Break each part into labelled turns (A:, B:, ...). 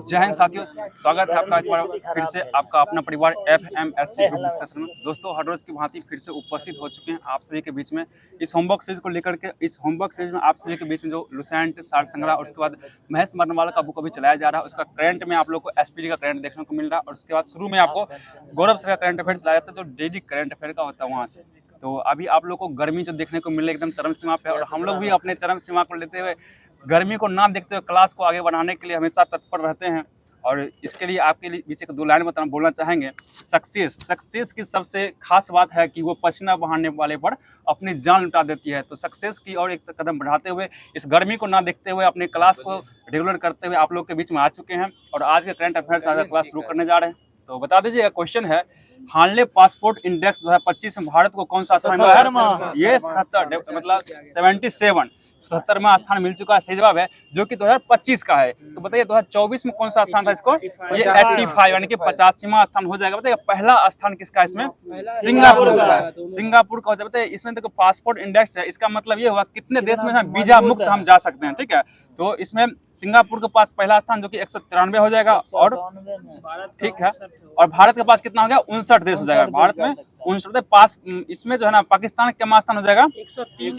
A: जय हिंद साथियों, स्वागत है आपका एक बार फिर से आपका अपना परिवार FMSC ग्रुप डिस्कशन में। दोस्तों हर रोज की भांति फिर से उपस्थित हो चुके हैं आप सभी के बीच में इस होमवर्क सीरीज को लेकर के। इस होमवर्क सीरीज में आप सभी के बीच में जो लुसेंट, सार संग्रह और उसके बाद महेश मरनवाला का बुक अभी चलाया जा रहा है, उसका करंट में आप लोग को SPD का करंट देखने को मिल रहा है। और उसके बाद शुरू में आपको गौरव सर का करंट अफेयर चलाया जाता है, जो डेली करंट अफेयर का होता है वहाँ से। तो अभी आप लोग को गर्मी जो देखने को मिल रही है एकदम चरम सीमा पे, और हम लोग भी अपने चरम सीमा को लेते हुए गर्मी को ना देखते हुए क्लास को आगे बढ़ाने के लिए हमेशा तत्पर रहते हैं। और इसके लिए आपके लिए बीच एक दो लाइन बोलना चाहेंगे। सक्सेस की सबसे खास बात है कि वो पसीना बहाने वाले पर अपनी जान लुटा देती है। तो सक्सेस की और एक कदम बढ़ाते हुए इस गर्मी को ना देखते हुए अपने क्लास को रेगुलर करते हुए आप लोग के बीच में आ चुके हैं और आज के करंट अफेयर्स आज क्लास शुरू करने जा रहे हैं। तो बता दीजिए, क्वेश्चन है हार्ले पासपोर्ट इंडेक्स 2025 में भारत को कौन सा स्थान मिला है? ये 77 मतलब 77वां स्थान मिल चुका है। सही जवाब है, जो कि 2025 का है। तो बताइए 2024 में कौन सा स्थान था इसको? ये 85 यानी कि 85वां स्थान हो जाएगा। बताइए पहला स्थान किसका है इसमें? सिंगापुर का है। सिंगापुर का हो जाए। बताइए इसमें देखो पासपोर्ट इंडेक्स है, इसका मतलब ये हुआ कितने देश में वीजा मुक्त हम जा सकते हैं। ठीक है, तो इसमें सिंगापुर के पास पहला स्थान जो कि 193 हो जाएगा। और ठीक है, और भारत के पास कितना हो गया? 59 देश हो जाएगा। भारत में 59 पास। इसमें जो है ना पाकिस्तान का स्थान हो जाएगा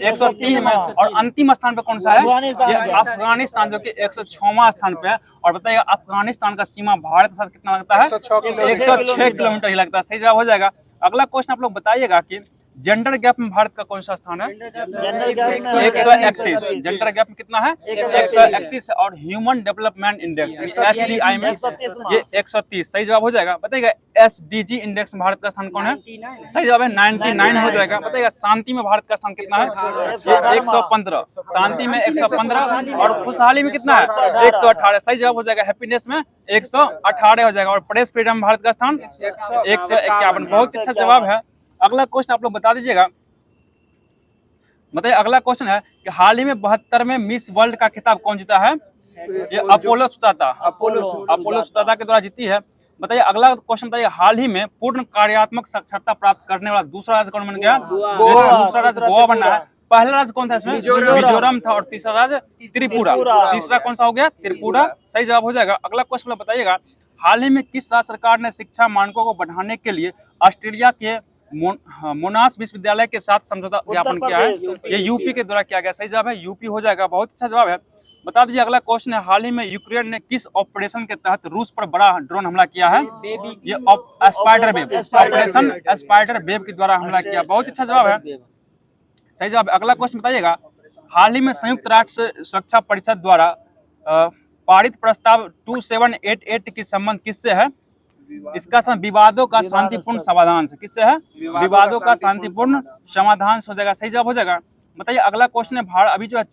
A: 103 में। और अंतिम स्थान पे कौन सा है? ये अफगानिस्तान, जो कि 106वां स्थान पे है। और बताइए अफगानिस्तान का सीमा भारत के साथ कितना लगता है? 106 किलोमीटर ही लगता है। सही जवाब हो जाएगा। अगला क्वेश्चन आप लोग बताइएगा कि जेंडर गैप में भारत का कौन सा स्थान है? 131। जेंडर गैप में कितना है? 131। और ह्यूमन डेवलपमेंट इंडेक्स SDI में ये 130। सही जवाब हो जाएगा। बताइएगा SDG इंडेक्स में भारत का स्थान कौन है? सही जवाब है 99 हो जाएगा। बताइएगा शांति में भारत का स्थान कितना है? ये 115। शांति में 115। और खुशहाली में कितना है? 118। सही जवाब हो जाएगा। हैप्पीनेस में 118 हो जाएगा। और प्रेस फ्रीडम भारत का स्थान 151। बहुत अच्छा जवाब है। अगला क्वेश्चन आप लोग बता दीजिएगा। बताइए अगला क्वेश्चन है कि हाल ही में 72वें मिस वर्ल्ड का खिताब कौन जीता है? ये अपोलो सुजाता के द्वारा जीती है। बताइए अगला क्वेश्चन बताइए, हाल ही में पूर्ण कार्यात्मक साक्षरता प्राप्त करने वाला दूसरा राज्य कौन बन गया? दूसरा राज्य गोवा बनना है। पहला राज्य कौन था इसमें? मिजोरम था। और तीसरा राज्य त्रिपुरा। तीसरा कौन सा हो गया? त्रिपुरा। सही जवाब हो जाएगा। अगला क्वेश्चन बताइएगा, हाल ही में किस राज्य सरकार ने शिक्षा मानकों को बढ़ाने के लिए ऑस्ट्रेलिया के मोनाश विश्वविद्यालय के साथ समझौता ज्ञापन किया है? ये यूपी के द्वारा किया गया। सही जवाब है, यूपी हो जाएगा। बहुत अच्छा जवाब है। बता दीजिए अगला क्वेश्चन है, हाल ही में यूक्रेन ने किस ऑपरेशन के तहत रूस पर बड़ा ड्रोन हमला किया है? ये spider wave, operation spider wave के द्वारा हमला किया। बहुत अच्छा जवाब है। सही जवाब। अगला क्वेश्चन बताइएगा, हाल ही में संयुक्त राष्ट्र सुरक्षा परिषद द्वारा पारित प्रस्ताव 2788 की संबंध किससे है? इसका विवादों का शांतिपूर्ण समाधान से। किससे है? विवादों का शांतिपूर्ण समाधान से हो जाएगा। सही जवाब हो जाएगा। बताइए अगला क्वेश्चन है, अभी जो है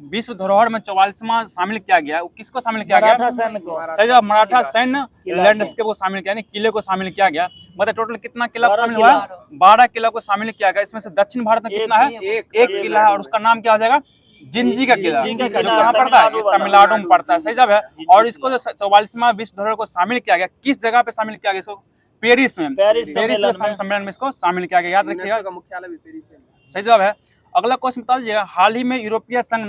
A: विश्व धरोहर में 44वां शामिल किया गया है, वो किसको शामिल किया गया? सही जवाब, मराठा सैन्य लैंडस्केप को शामिल किया, किले को शामिल किया गया। मतलब टोटल कितना किला शामिल हुआ है? 12 किला को शामिल किया गया। इसमें से दक्षिण भारत में कितना है? एक किला है। और उसका नाम क्या हो जाएगा? जिंजी का किला। जो कहाँ पड़ता है? तमिलनाडु में पड़ता है। सही जवाब है। और इसको जो 44वां विश्व धरोहर को शामिल किया गया, किस जगह पे शामिल किया गया? इसको पेरिस में सम्मेलन में इसको शामिल किया गया। याद रखिएगा, सही जवाब है। अगला क्वेश्चन बता दीजिएगा, हाल ही में यूरोपीय संघ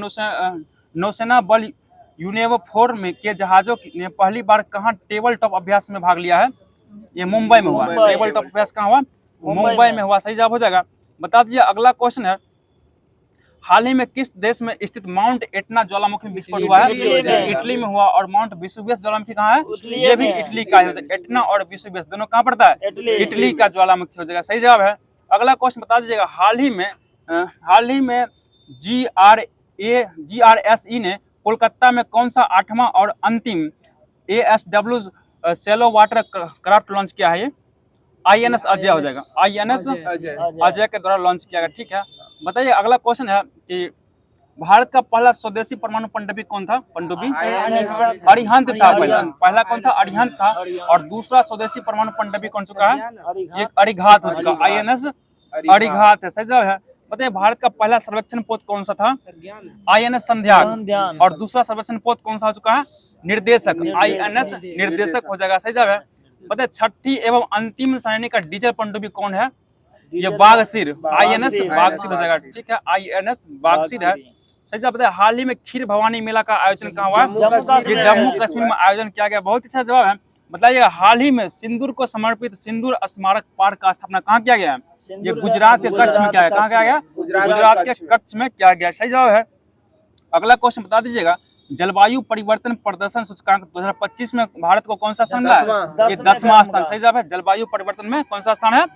A: नौसेना बल यूनेवो 4 में के जहाजों ने पहली बार कहाँ टेबल टॉप अभ्यास में भाग लिया है? ये मुंबई में हुआ। टेबल टॉप अभ्यास कहाँ हुआ? मुंबई में हुआ। सही जवाब हो जाएगा। बता दीजिए अगला क्वेश्चन है, हाल ही में किस देश में स्थित माउंट एटना ज्वालामुखी में विस्फोट हुआ है? इटली में हुआ। और माउंट वेसुवियस ज्वालामुखी कहाँ है? ये भी इटली का है। एटना और वेसुवियस दोनों कहाँ पड़ता है? इटली का ज्वालामुखी हो जाएगा। सही जवाब है। अगला क्वेश्चन बता दीजिएगा, हाल ही में GRSE ने कोलकाता में कौन सा 8वां और अंतिम ASW shallow water craft launch किया है? ये INS अजय हो जाएगा। INS अजय के द्वारा लॉन्च किया गया। ठीक है, बताइए अगला क्वेश्चन है कि भारत का पहला स्वदेशी परमाणु पनडुब्बी कौन था? पनडुब्बी अरिहंत था। पहला कौन था? अरिहंत था। और दूसरा स्वदेशी परमाणु पनडुब्बी कौन चुका है? ये अरिघात हो चुका। INS अरिघात है। सही जवाब है। बताइए भारत का पहला सर्वेक्षण पोत कौन सा था? INS संध्यान। और दूसरा सर्वेक्षण पोत कौन सा हो चुका है? निर्देशक। INS निर्देशक हो जाएगा। सही जवाब है। बताइए छठी एवं अंतिम श्रेणी का डीजल पनडुब्बी कौन है? ये बागसिर। INS बागसिर हो जाएगा। ठीक है, INS बागसिर है। सही जवाब बताइए हाल ही में खीर भवानी मेला का आयोजन कहाँ हुआ है? ये जम्मू कश्मीर में आयोजन किया गया। बहुत अच्छा जवाब है। बताइएगा हाल ही में सिंदूर को समर्पित सिंदूर स्मारक पार्क का स्थापना कहाँ किया गया है? ये गुजरात के कच्छ में किया गया। कहाँ किया गया? गुजरात के कच्छ में किया गया। सही जवाब है। अगला क्वेश्चन बता दीजिएगा जलवायु परिवर्तन प्रदर्शन सूचकांक 2025 में भारत को कौन सा स्थान मिला है? ये 10वां स्थान। सही जवाब है। जलवायु परिवर्तन में कौन सा स्थान है?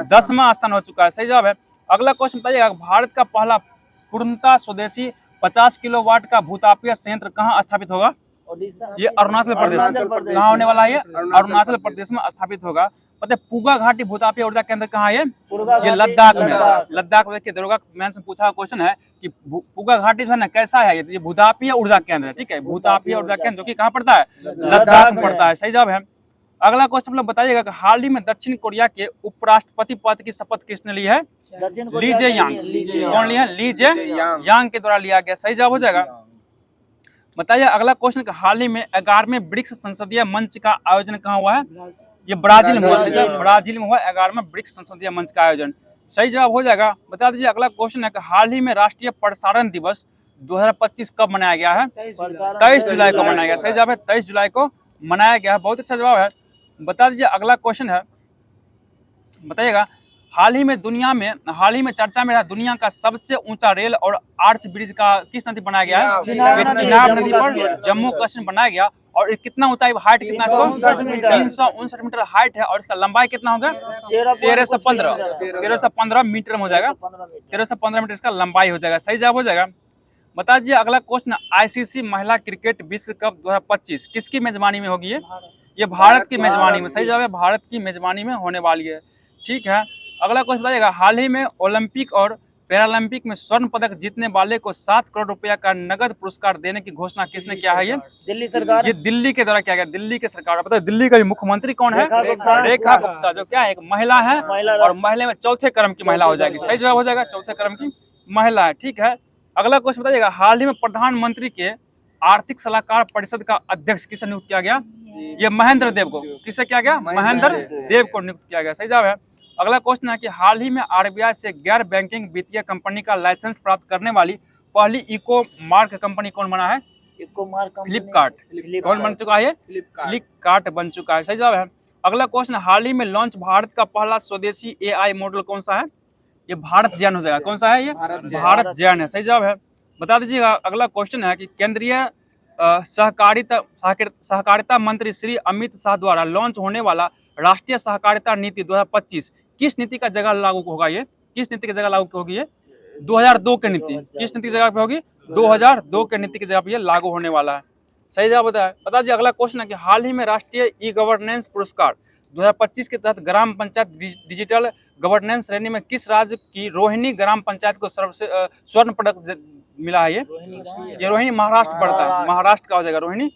A: 10वां स्थान हो चुका है। सही जवाब है। अगला क्वेश्चन बताइएगा भारत का पहला पूर्णतः स्वदेशी 50 किलोवाट का भूतापीय संयंत्र कहाँ स्थापित होगा? ये अरुणाचल प्रदेश। कहाँ होने वाला है? ये अरुणाचल प्रदेश में स्थापित होगा। पता है पूगा घाटी भूतापीय ऊर्जा केंद्र कहाँ है? ये लद्दाख में। लद्दाख में देखिए दरोगा मेंस में पूछा क्वेश्चन है कि पूगा घाटी जो है ना कैसा है? ये भूतापीय ऊर्जा केंद्र है। ठीक है, भूतापीय ऊर्जा केंद्र जो कि कहाँ पड़ता है? लद्दाख में पड़ता है। सही जवाब है। अगला क्वेश्चन लोग बताइएगा कि हाल ही में दक्षिण कोरिया के उपराष्ट्रपति पद की शपथ किसने ली है? ली जे यांग। कौन लिया? ली जे यांग के द्वारा लिया गया। सही जवाब हो जाएगा। बताइए अगला क्वेश्चन हाल ही में 11वें ब्रिक्स संसदीय मंच का आयोजन कहाँ हुआ है? ये ब्राजील में हुआ। ब्राजील में हुआ 11वें ब्रिक्स संसदीय मंच का आयोजन। सही जवाब हो जाएगा। बता दीजिए अगला क्वेश्चन है कि हाल ही में राष्ट्रीय प्रसारण दिवस 2025 कब मनाया गया है? 23 जुलाई को मनाया गया। सही जवाब है। 23 जुलाई को मनाया गया है। बहुत अच्छा जवाब है। बता दीजिए अगला क्वेश्चन है बताइएगा हाल ही में चर्चा में रहा दुनिया का सबसे ऊंचा रेल और आर्च ब्रिज का किस नदी बनाया गया है? चिनाब नदी पर जम्मू कश्मीर बनाया गया। और कितना ऊंचाई हाइट कितना? 359 मीटर हाइट है। और इसका लंबाई कितना होगा? 1315 मीटर में हो जाएगा। 1315 मीटर इसका लंबाई हो जाएगा। सही जवाब हो जाएगा। बता दीजिए अगला क्वेश्चन आईसीसी महिला क्रिकेट विश्व कप 2025 किसकी मेजबानी में होगी? ये भारत की मेजबानी में। सही जवाब है। भारत की मेजबानी में होने वाली है। ठीक है। अगला क्वेश्चन बताइएगा हाल ही में ओलंपिक और पैरालंपिक में स्वर्ण पदक जीतने वाले को 7 करोड़ रुपया का नगद पुरस्कार देने की घोषणा किसने किया है? ये दिल्ली सरकार। ये दिल्ली के द्वारा किया गया। दिल्ली की सरकार। पता है दिल्ली का मुख्यमंत्री कौन है? रेखा गुप्ता, जो क्या है एक महिला है और महिला में चौथे क्रम की महिला हो जाएगी। सही जवाब हो जाएगा। चौथे क्रम की महिला है। ठीक है। अगला क्वेश्चन बताइएगा हाल ही में प्रधानमंत्री के आर्थिक सलाहकार परिषद का अध्यक्ष किसे नियुक्त किया गया? ये महेंद्र देव को। किसे किया गया? महेंद्र देव को नियुक्त किया गया। सही जवाब है। अगला क्वेश्चन है कि हाल ही में आरबीआई से गैर बैंकिंग वित्तीय कंपनी का लाइसेंस प्राप्त करने वाली पहली इको मार्क कंपनी कौन बना है? फ्लिपकार्ट। कौन बन चुका है? फ्लिपकार्ट बन चुका है। सही जवाब है। अगला क्वेश्चन हाल ही में लॉन्च भारत का पहला स्वदेशी एआई मॉडल कौन सा है? ये भारत जैन हो जाएगा। कौन सा है? ये भारत जैन है। सही जवाब है। बता दीजिएगा अगला क्वेश्चन है कि केंद्रीय सहकारिता मंत्री श्री अमित शाह द्वारा लॉन्च होने वाला राष्ट्रीय सहकारिता नीति 2025 किस नीति का जगह लागू होगा? ये किस नीति की जगह लागू होगी? ये 2002 की नीति। किस नीति की जगह पे होगी? 2002 के नीति की जगह पे ये लागू होने वाला है। सही जवाब बताया। बता दीजिए अगला क्वेश्चन है कि हाल ही में राष्ट्रीय ई गवर्नेंस पुरस्कार 2025 के तहत ग्राम पंचायत डिजिटल गवर्नेंस श्रेणी में किस राज्य की रोहिणी ग्राम पंचायत को स्वर्ण पदक मिला है? ये रोहिणी महाराष्ट्र पड़ता है। महाराष्ट्र का हो जाएगा। रोहिणी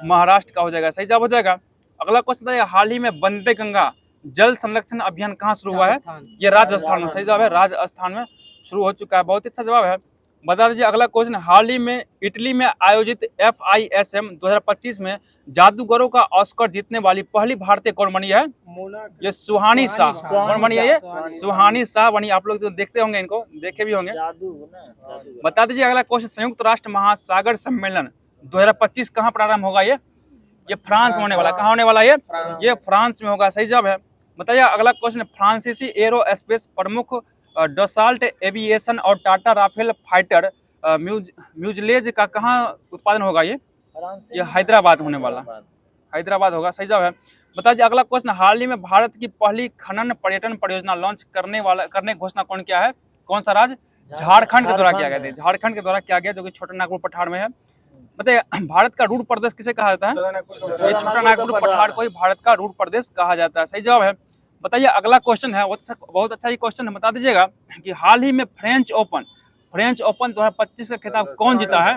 A: महाराष्ट्र का हो जाएगा। सही जवाब हो जाएगा। अगला क्वेश्चन बताइए हाल ही में वंदे गंगा जल संरक्षण अभियान कहाँ शुरू हुआ है? ये राजस्थान में। सही जवाब है। राजस्थान में शुरू हो चुका है। बहुत ही अच्छा जवाब है। बता दीजिए अगला क्वेश्चन हाल ही में इटली में आयोजित FISM 2025 में जादूगरों का ऑस्कर जीतने वाली पहली भारतीय कौन बनी है? ये सुहानी शाह। कौन बनी है? ये सुहानी शाह बनी। आप लोग तो देखते होंगे, इनको देखे भी होंगे। बता दीजिए अगला क्वेश्चन संयुक्त राष्ट्र महासागर सम्मेलन 2025 कहाँ प्रारंभ होगा? ये फ्रांस में होने वाला। कहाँ होने वाला? ये फ्रांस में होगा। सही जवाब है। बताइए अगला क्वेश्चन फ्रांसीसी एरोस्पेस प्रमुख डसॉल्ट एविएशन और टाटा राफेल फाइटर म्यूजलेज का कहाँ उत्पादन होगा? ये हैदराबाद होने वाला। हैदराबाद होगा। सही जवाब है। बताइए अगला क्वेश्चन हाल ही में भारत की पहली खनन पर्यटन परियोजना लॉन्च करने की घोषणा कौन किया है? कौन सा राज्य? झारखंड के द्वारा किया गया। झारखंड के द्वारा किया गया, जो कि छोटा नागपुर पठार में है। बताइए भारत का रूट प्रदेश किसे कहा जाता है? ये छोटा नागपुर पठार को ही भारत का रूट प्रदेश कहा जाता है। सही जवाब है। बताइए अगला क्वेश्चन है बहुत अच्छा ही क्वेश्चन है। बता दीजिएगा कि हाल ही में फ्रेंच ओपन 2025 का खिताब कौन जीता है?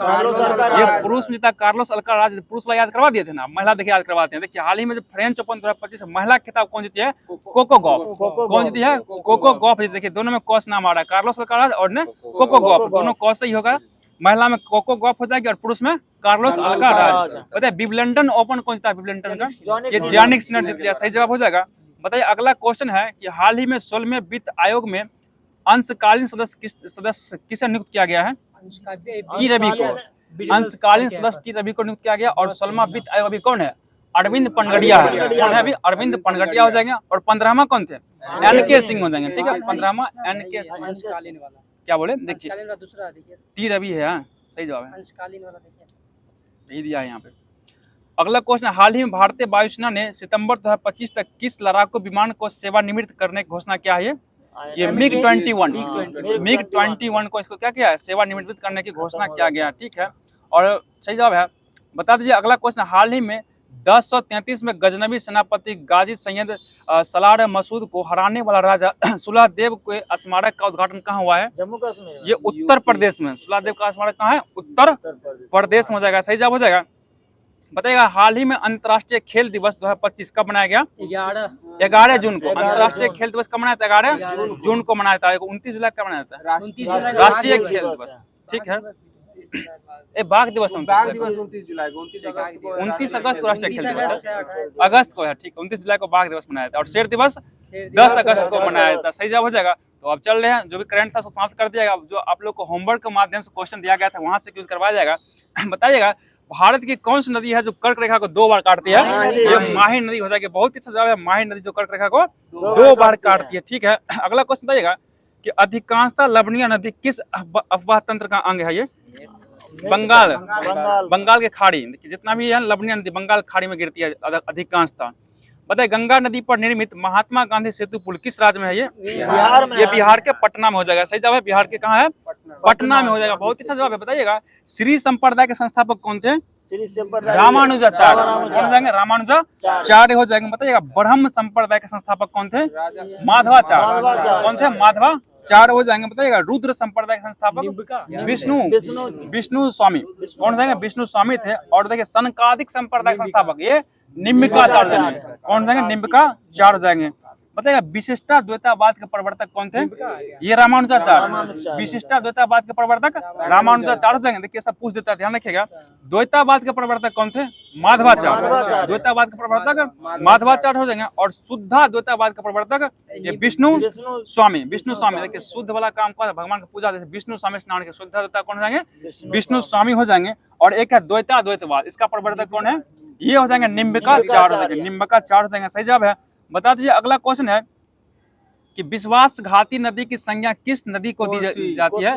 A: ये पुरुष में जीता कार्लोस अल्काराज। पुरुष वाला याद करवा दिए थे ना, महिला देखिए याद करवाते हैं। देखिए हाल ही में जो फ्रेंच ओपन 2025 महिला खिताब कौन जीती है? Coco Gauff. कौन जीती है? Coco Gauff. देखिए दोनों में कॉस नाम आ रहा है, कार्लोस अल्काराज और ने कोको गॉफ। दोनों कॉस से ही होगा। महिला में कोको गॉफ हो जाएगी और पुरुष में कार्लोस अल्काराज। बताइए विंबलडन ओपन कौन जीता है? विंबलडन का ये जैनिक सिनर जीत लिया। सही जवाब हो जाएगा। बताइए अगला क्वेश्चन है कि हाल ही में 16वें वित्त आयोग में अंशकालीन सदस्य किसे नियुक्त किया गया है? टी रवि को, अंशकालीन सदस्य टी रवि को नियुक्त किया गया। और 16वां वित्त आयोग अभी कौन है? अरविंद पनगड़िया है। कौन है अभी? अरविंद पनगड़िया हो जाएंगे। और 15वां कौन थे? एन.के. सिंह हो जाएंगे। ठीक है, 15वां एन.के. सिंह। क्या बोले? देखिए टी रवि है। हाँ, सही जवाब है, यही दिया है यहाँ पे। अगला क्वेश्चन, हाल ही में भारतीय वायुसेना ने सितंबर 2025 तक किस लड़ाकू विमान को सेवानिवृत्त करने की घोषणा किया है? ये MiG-21 को इसको क्या किया है? सेवानिवृत्त करने की घोषणा किया गया। ठीक है, और सही जवाब है। बता दीजिए अगला क्वेश्चन, हाल ही में 1033 में गजनवी सेनापति गाजी सैयद सलार मसूद को हराने वाला राजा सुलहदेव के स्मारक का उद्घाटन कहाँ हुआ है?
B: जम्मू कश्मीर।
A: ये उत्तर प्रदेश में। सुलहदेव का स्मारक कहाँ है? उत्तर प्रदेश में हो जाएगा। सही जवाब हो जाएगा। बताइएगा हाल ही में अंतर्राष्ट्रीय खेल दिवस 2025 कब मनाया गया? 11 जून को। अंतर्राष्ट्रीय खेल दिवस कब मनाया था? 11 जून को मनाया था। 29 जुलाई कब मनाया था? राष्ट्रीय खेल दिवस। ठीक है, बाघ दिवस
C: 29 जुलाई को,
A: 29 अगस्त को राष्ट्रीय खेल दिवस अगस्त को है। ठीक है, 29 जुलाई को बाघ दिवस मनाया था। और शेर दिवस 10 अगस्त को मनाया था। सही जवाब हो जाएगा। तो अब चल रहे हैं, जो भी करंट था समाप्त कर दिया जाएगा। जो आप लोग को होमवर्क के माध्यम से क्वेश्चन दिया गया था वहां से यूज करवाया जाएगा। बताइएगा भारत की कौन सी नदी है जो कर्क रेखा को 2 बार काटती है? ये माही नदी हो जाएगी। बहुत ही अच्छा जवाब है, माही नदी जो कर्क रेखा को 2 बार काटती है। ठीक है, अगला क्वेश्चन बताइएगा कि अधिकांशतः लवणीय नदी किस अफवाह तंत्र का अंग है? ये बंगाल के खाड़ी। देखिए जितना भी है लवणीय नदी बंगाल खाड़ी में गिरती है अधिकांशतः। बताइए गंगा नदी पर निर्मित महात्मा गांधी सेतु पुल किस राज्य में है? ये
B: बिहार में।
A: ये बिहार के पटना में हो जाएगा। सही जवाब है, बिहार के कहाँ है? पटना में हो जाएगा। बहुत अच्छा जवाब है। बताइएगा श्री संप्रदाय के संस्थापक कौन थे? रामानुजाचार्य। कौन हो जाएंगे? रामानुजाचार्य हो जाएंगे। बताइएगा ब्रह्म संप्रदाय के संस्थापक कौन थे? माधवाचार्य। कौन थे? माधवाचार्य हो जाएंगे। बताइएगा रुद्र संप्रदाय के संस्थापक विष्णु स्वामी। कौन हो जाएंगे? विष्णु स्वामी थे। और देखिए सनकादिक संप्रदाय के संस्थापक ये निम्बिकाचार्य जाएंगे। कौन जाएंगे? निम्बिकाचार्य हो जाएंगे। बताइएगा विशिष्टाद्वैतवाद के प्रवर्तक कौन थे? ये रामानुजाचार्य। विशिष्टाद्वैतवाद के प्रवर्तक रामानुजाचार्य हो जाएंगे। देखिए सब पूछ देता है, ध्यान रखिएगा। द्वैतवाद के प्रवर्तक कौन थे? माधवाचार्य। द्वैतवाद के प्रवर्तक माधवाचार्य हो जाएंगे। और शुद्धाद्वैतवाद के प्रवर्तक ये विष्णु स्वामी। देखिए शुद्ध वाला काम कौन है? भगवान की पूजा। जैसे विष्णु स्वामी स्नान के शुद्धाद्वैता कौन हो जाएंगे? विष्णु स्वामी हो जाएंगे। और एक है द्वैतवाद, इसका प्रवर्तक कौन है? ये हो जाएंगे निम्बिकाचार्य हो जाएंगे। निम्बिकाचार्य हो जाएंगे। सही जवाब है। बता दीजिए अगला क्वेश्चन है कि विश्वासघाती नदी की संज्ञा किस नदी को दी जाती है?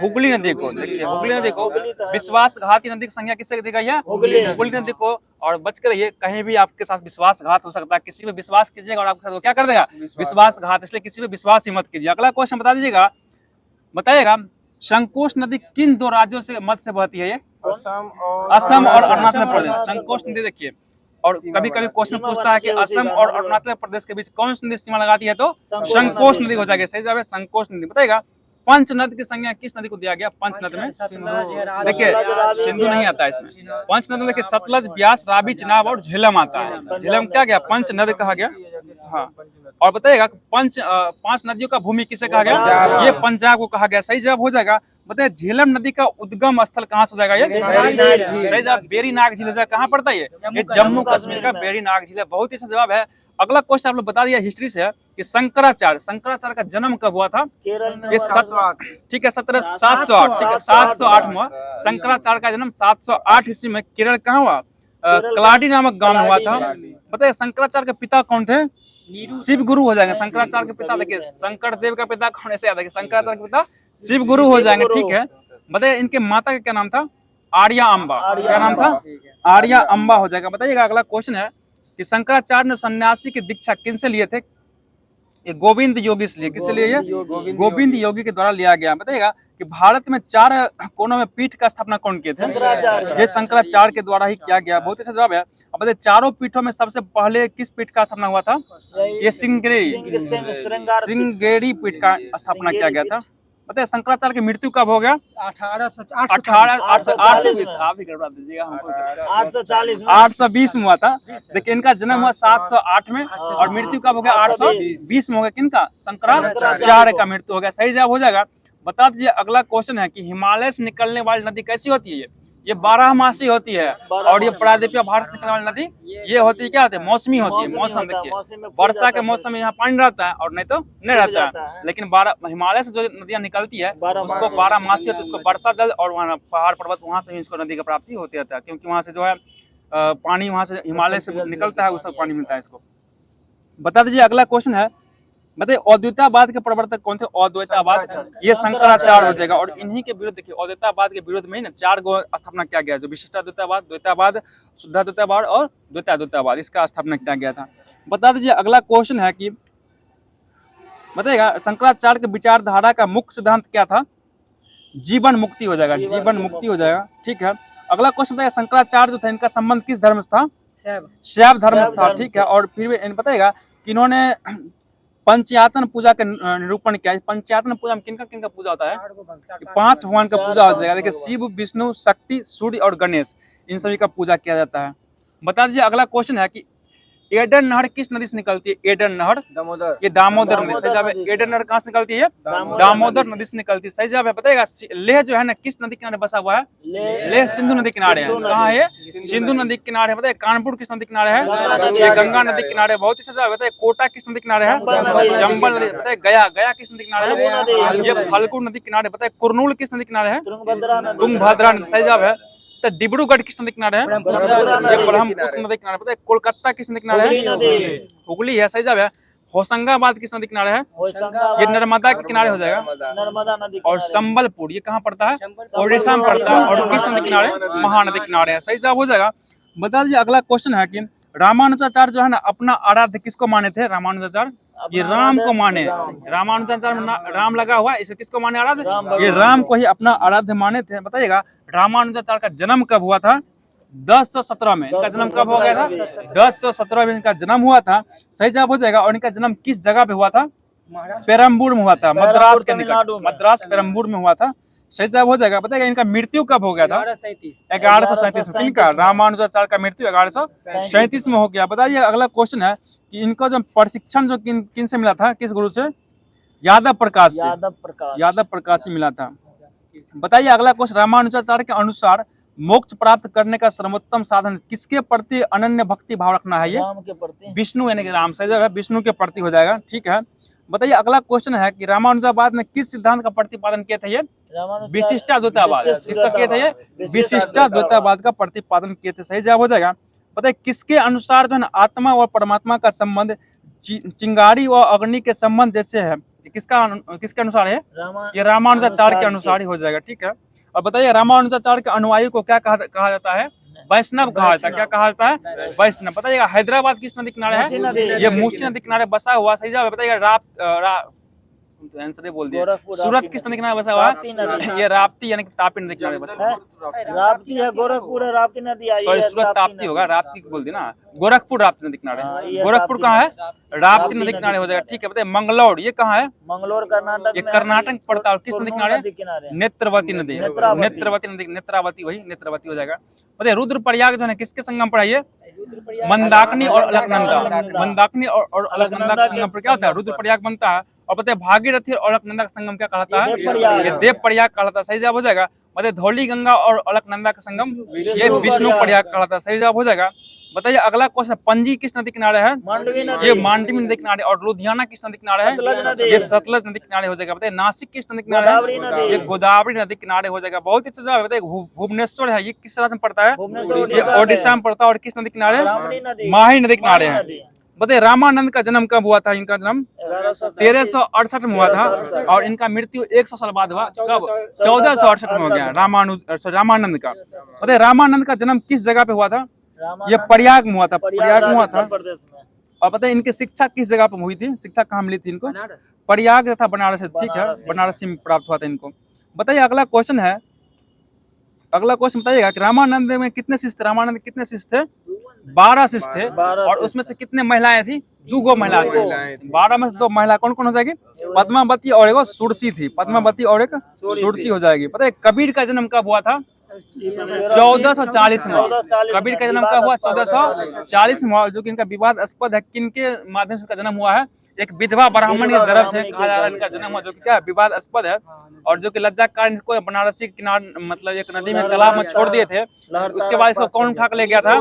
A: हुगली नदी को। देखिए हुगली नदी को विश्वासघाती नदी की संज्ञा किससे दी गई है? हुगली नदी को। और बच कर रहिए, कहीं भी आपके साथ विश्वासघात हो सकता है। किसी पे विश्वास कीजिएगा और आपके साथ वो क्या कर देगा? विश्वासघात। इसलिए किसी पे विश्वास ही मत कीजिए। अगला क्वेश्चन बता दीजिएगा, बताइएगा संकोच नदी किन 2 राज्यों से मध्य से बहती है? ये असम और अरुणाचल प्रदेश। संकोच नदी देखिए, और कभी कभी क्वेश्चन पूछता है कि असम और अरुणाचल प्रदेश के बीच कौन सी नदी सीमा लगाती है? तो संकोच नदी हो जाएगी। सही जवाब है संकोच नदी। बताइएगा पंच नद की संज्ञा किस नदी को दिया गया? पंच नद में देखिए सिंधु नहीं आता है इसमें। पंच नद में देखिए सतलज, ब्यास, रावी, चिनाब और झेलम आता है। झेलम क्या गया? पंच नद कहा गया। हाँ, और बताइएगा पांच नदियों का भूमि किसे कहा गया? ये पंजाब को कहा गया। सही जवाब हो जाएगा। बताइए झेलम नदी का उद्गम स्थल कहाँ से हो जाएगा? ये सही जवाब बेरीनाग झील हो जाएगा। कहाँ पड़ता है ये? जम्मू कश्मीर का बेरीनाग झील है। बहुत ही अच्छा जवाब है। अगला क्वेश्चन आप लोग बता दिया हिस्ट्री से कि शंकराचार्य का जन्म कब हुआ था? ये ठीक है 708। ठीक है 708 में शंकराचार्य का जन्म 708 ईस्वी में केरल कहाँ हुआ? कलाडी नामक गांव में हुआ था। बताइए शंकराचार्य के पिता कौन थे? शिव गुरु हो जाएंगे। शंकराचार्य के पिता देखिए शंकर देव का पिता कौन? ऐसे याद है कि शंकराचार्य के पिता शिव गुरु हो जाएंगे। ठीक है, बताइए इनके माता का क्या नाम था? आर्या अम्बा। क्या नाम था? आर्या अम्बा हो जाएगा। बताइएगा अगला क्वेश्चन है कि शंकराचार्य ने सन्यासी की दीक्षा किनसे लिए थे? ये गोविंद योगी से लिए। किससे लिए? गोविंद योगी के द्वारा लिया गया। बताइएगा कि भारत में 4 कोनों में पीठ का स्थापना कौन किए थे? ये शंकराचार्य के द्वारा ही किया गया। बहुत अच्छा जवाब है। अब बताइए चारों पीठों में सबसे पहले किस पीठ का स्थापना हुआ था? ये श्रृंगेरी पीठ का स्थापना किया गया था। बताइए शंकराचार्य की मृत्यु कब हो गया? 820 में हुआ था। देखिए इनका जन्म हुआ 708 में और मृत्यु कब हो गया? 820 में हो गया। किनका? शंकराचार्य का मृत्यु हो गया। सही जवाब हो जाएगा। बता दीजिए अगला क्वेश्चन है कि हिमालय से निकलने वाली नदी कैसी होती है? ये 12 मासी होती है। और ये प्रायद्वीपीय भारत से निकलने वाली नदी ये होती है, क्या होती है, मौसमी होती है। मौसम देखिए, वर्षा के मौसम में यहाँ पानी रहता है और नहीं तो नहीं रहता है। लेकिन 12 हिमालय से जो नदियाँ निकलती है उसको 12 मासी होती है, उसको वर्षा जल और वहाँ पहाड़ पर्वत वहाँ से इसको नदी का प्राप्ति होती रहता है, क्योंकि वहाँ से जो है पानी वहाँ से हिमालय से निकलता है, उससे पानी मिलता है इसको। बता दीजिए अगला क्वेश्चन है, बताइए अद्वैतवाद के प्रवर्तक कौन थे? अद्वैतवाद ये शंकराचार्य हो जाएगा। और इन्हीं के विरुद्ध देखिए, अद्वैतवाद के विरुद्ध में ही ना 4 गो स्थापना किया गया, जो विशिष्टाद्वैतवाद, द्वैतवाद, शुद्धाद्वैतवाद और द्वैताद्वैतवाद, इसका स्थापना किया गया था। बता दीजिए अगला क्वेश्चन है कि बताइएगा शंकराचार्य के विचारधारा का मुख्य सिद्धांत क्या था? जीवन मुक्ति हो जाएगा, जीवन मुक्ति हो जाएगा। ठीक है, अगला क्वेश्चन बताइए शंकराचार्य जो था इनका संबंध किस धर्म से था? शैव धर्म से था। ठीक है, और फिर बताइएगा कि इन्होंने पंचयातन पूजा का निरूपण किया। पंचयातन पूजा में किनका किनका पूजा होता है? 5 भगवान का पूजा हो जाएगा। देखिए शिव, विष्णु, शक्ति, सूर्य और गणेश, इन सभी का पूजा किया जाता है। बता दीजिए अगला क्वेश्चन है कि एडन नहर किस नदी से निकलती है? एडन नहर दामोदर, ये दामोदर नदी। सही जवाब है। एडन नहर कहाँ से निकलती है? दामोदर नदी से निकलती है। सही जवाब है। बताइएगा लेह जो है ना किस नदी किनारे बसा हुआ है? लेह सिंधु नदी किनारे है। कहाँ है? सिंधु नदी किनारे है। बताइए कानपुर किस नदी किनारे है? ये गंगा नदी किनारे। बहुत ही सही जवाब। बताइए कोटा किस नदी किनारे है? चंबल नदी। बताइए गया किस नदी किनारे है? ये फल्गु नदी किनारे। बताइए कुरनूल किस नदी किनारे है? तुंगभद्रा नदी। सही जवाब है। तो डिब्रूगढ़ किस नदी किनारे है? ये ब्रह्मपुत्र नदी किनारे। पता है कोलकाता किस नदी किनारे है? हुगली है। सही जवाब है। होशंगाबाद किस नदी किनारे है? ये नर्मदा के किनारे हो जाएगा। नर्मदा नदी। और संबलपुर ये कहाँ पड़ता है? ओडिशा में पड़ता है। और किस नदी किनारे? महानदी किनारे है। सही जवाब हो जाएगा। बता दीजिए अगला क्वेश्चन है कि रामानुजाचार्य जो है ना अपना आराध्य किसको माने थे? रामानुजाचार्य ये राम को माने। रामानुजाचार्य में राम लगा हुआ है, इसे किसको माने आराध्य? ये राम को ही अपना आराध्य माने थे। बताइएगा रामानुजाचार्य का जन्म कब हुआ था? 1017 में। इनका जन्म कब हो गया था? 1017 में इनका जन्म हुआ था। सही जवाब हो जाएगा। और इनका जन्म किस जगह पे हुआ था? पेरम्बूर में हुआ था, मद्रास के निकट। मद्रास पेरम्बूर में हुआ था। सही जवाब हो जाएगा। बताइएगा इनका मृत्यु कब हो गया था? 1137 में। इनका रामानुजाचार्य का मृत्यु 1137 में हो गया। बताइए अगला क्वेश्चन है कि इनका जो प्रशिक्षण जो किन से मिला था? किस गुरु से? यादव प्रकाश से। यादव प्रकाश से मिला था। बताइए अगला क्वेश्चन, रामानुजाचार्य के अनुसार मोक्ष प्राप्त करने का सर्वोत्तम साधन किसके प्रति अनन्य भक्ति भाव रखना है? ये विष्णु यानी कि राम। सही जगह विष्णु के प्रति हो जाएगा। ठीक है, बताइए अगला क्वेश्चन है कि रामानुजाबाद में किस सिद्धांत का प्रतिपादन किया था? ये विशिष्टाद्वैतवाद। किसका किया था? ये विशिष्टाद्वैतवाद का प्रतिपादन किए थे। सही जवाब हो जाएगा। बताइए किसके अनुसार जो है आत्मा और परमात्मा का संबंध चिंगारी और अग्नि के संबंध जैसे है? किसके अनुसार है? ये रामानुजाचार्य के अनुसार ही हो जाएगा। ठीक है, और बताइए रामानुजाचार्य के अनुयायी को क्या कहा जाता है? वैष्णव कहा जाता है। क्या कहा जाता है? वैष्णव। बताइएगा हैदराबाद किस नदी किनारे है? ये मूसी नदी किनारे बसा हुआ। सही जवाब। बताइएगा आंसर ही बोल दिया। सूरत किस नदी किनारे बसा हुआ है? ये राप्ती यानी कि तापी नदी किनारे बसा है।
B: राप्ती है, गोरखपुर है, राप्ती नदी आई है।
A: सॉरी सूरत ताप्ती होगा, राप्ती बोल दिया ना। गोरखपुर राप्ती नदी किनारे। गोरखपुर कहाँ है? राप्ती नदी किनारे हो जाएगा। ठीक है, बताइए मंगलौर ये कहाँ है?
B: मंगलौर कर्नाटक।
A: ये कर्नाटक पड़ता है। किस नदी किनारे? नेत्रवती नदी। नेत्रवती नदी, नेत्रावती, वही नेत्रवती हो जाएगा। बताइए रुद्रप्रयाग जो है किसके संगम पर है? मंदाकिनी और अलकनंदा। मंदाकिनी और अलकनंदा के संगम पर क्या होता है? रुद्रप्रयाग बनता है। और बताइए भागीरथी और अलकनंदा का संगम क्या कहलाता है? ये देवप्रयाग कहलाता है। सही जवाब हो जाएगा। बताइए धौली गंगा और अलकनंदा का संगम ये विष्णु प्रयाग कहलाता है। सही जवाब हो जाएगा। बताइए अगला क्वेश्चन, पणजी किस नदी किनारे है? ये मांडवी नदी किनारे। और लुधियाना किस नदी किनारे है? ये सतलज नदी किनारे हो जाएगा। बताइए नासिक किस नदी किनारे है? ये गोदावरी नदी किनारे हो जाएगा। बहुत ही अच्छा जवाब। बताइए भुवनेश्वर है, ये किस राज्य में पड़ता है? ये ओडिशा में पड़ता है। और किस नदी किनारे? माही नदी किनारे है। बताइए रामानंद का जन्म कब हुआ था? इनका जन्म 1368 में हुआ था। और इनका मृत्यु 100 साल बाद हुआ। कब? 1468 में हो गया रामानंद का। बताइए रामानंद का जन्म किस जगह पे हुआ था? ये प्रयाग में हुआ था। प्रयाग में हुआ था। और बताइए इनकी शिक्षा किस जगह पर हुई थी? शिक्षा कहाँ मिली थी इनको? प्रयाग तथा बनारस। ठीक है, बनारस में प्राप्त हुआ था इनको। बताइए अगला क्वेश्चन है, अगला क्वेश्चन बताइएगा कि रामानंद में कितने शिष्य थे? रामानंद कितने शिष्य थे? 12 शिष्य थे। और उसमें से कितने महिलाएं थी? 2 महिला थी। 12 में से 2 महिला कौन कौन हो जाएगी? पद्मावती और एक सुरसी थी। पद्मावती और एक सुरसी हो जाएगी। पता है कबीर का जन्म कब हुआ था? 1440 में। कबीर का जन्म कब हुआ? 1440 में। जो कि इनका विवादास्पद है, किनके माध्यम से इसका जन्म हुआ है? एक विधवा ब्राह्मण के गर्भ से कहा जा रहा है इनका जन्म हुआ, जो कि क्या विवादास्पद है। और जो कि लज्जा के कारण इसको बनारसी किनारे मतलब एक नदी में तालाब में छोड़ दिए थे। उसके बाद इसको कौन उठा कर ले गया था?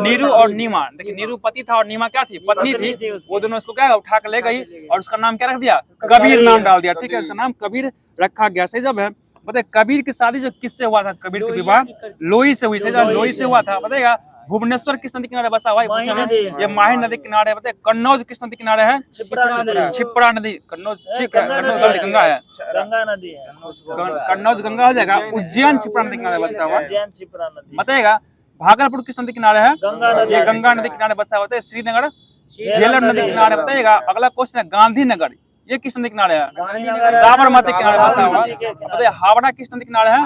A: नीरू और नीमा। देखिए नीरू पति था और नीमा क्या थी? पत्नी थी। वो दोनों इसको क्या उठा कर ले गई और उसका नाम क्या रख दिया? कबीर नाम डाल दिया। ठीक है, उसका नाम कबीर रखा गया। सही जब है बताइए कबीर की शादी जो किससे हुआ था? कबीर का विवाह लोई से हुई। सही जब लोई से हुआ था। बताइएगा भुवनेश्वर किस नदी किनारे बसा हुआ है? ये माही नदी किनारे है। बताइए कन्नौज किस नदी किनारे है? छिप्रा नदी। कन्नौज ठीक है, कन्नौज गंगा है,
B: गंगा नदी है,
A: कन्नौज गंगा हो जाएगा। उज्जैन छिप्रा नदी किनारे बसा हुआ है।
B: उज्जैन छिप्रा नदी।
A: बताइएगा भागलपुर किस नदी किनारे है?
B: गंगा नदी।
A: ये गंगा नदी किनारे बसा हुआ है। श्रीनगर झेलम नदी किनारे। बताइएगा अगला क्वेश्चन है गांधीनगर, ये किस नदी किनारे है? साबरमती किनारे बसा हुआ है। बताइए हावड़ा किस नदी किनारे है?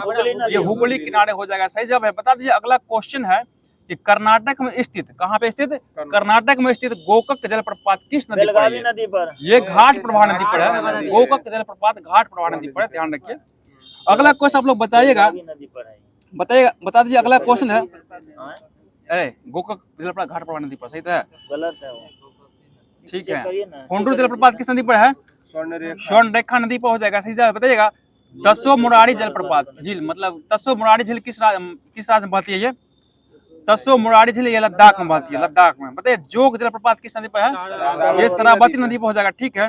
A: ये हुगली किनारे हो जाएगा। सही जवाब है। बता दीजिए अगला क्वेश्चन है कि कर्नाटक में स्थित, कहाँ पे स्थित? कर्नाटक में स्थित गोकक जलप्रपात किस नदी पर है?
B: नदी पर।
A: ये घाट प्रवाह नदी पर है। गोकक जलप्रपात घाट प्रवाह नदी पर है, ध्यान रखिए। अगला क्वेश्चन आप लोग बताइएगा, बताइएगा बता दीजिए अगला क्वेश्चन है। अरे गोकक जलप्रपात घाट प्रवाह नदी पर, सही तो है?
B: गलत है वो।
A: ठीक है। होंडू जलप्रपात किस नदी पर है? स्वर्ण रेखा नदी पर हो जाएगा। सही जवाब बताइएगा। तसो मुरारी जलप्रपात झील, मतलब तसो मुरारी झील किस राज्य में बहती है? ये तसो मुरारी झील ये लद्दाख में बहती है, लद्दाख में। बताइए जोग जलप्रपात किस नदी पर है? ये शरावती नदी पर हो जाएगा। ठीक है,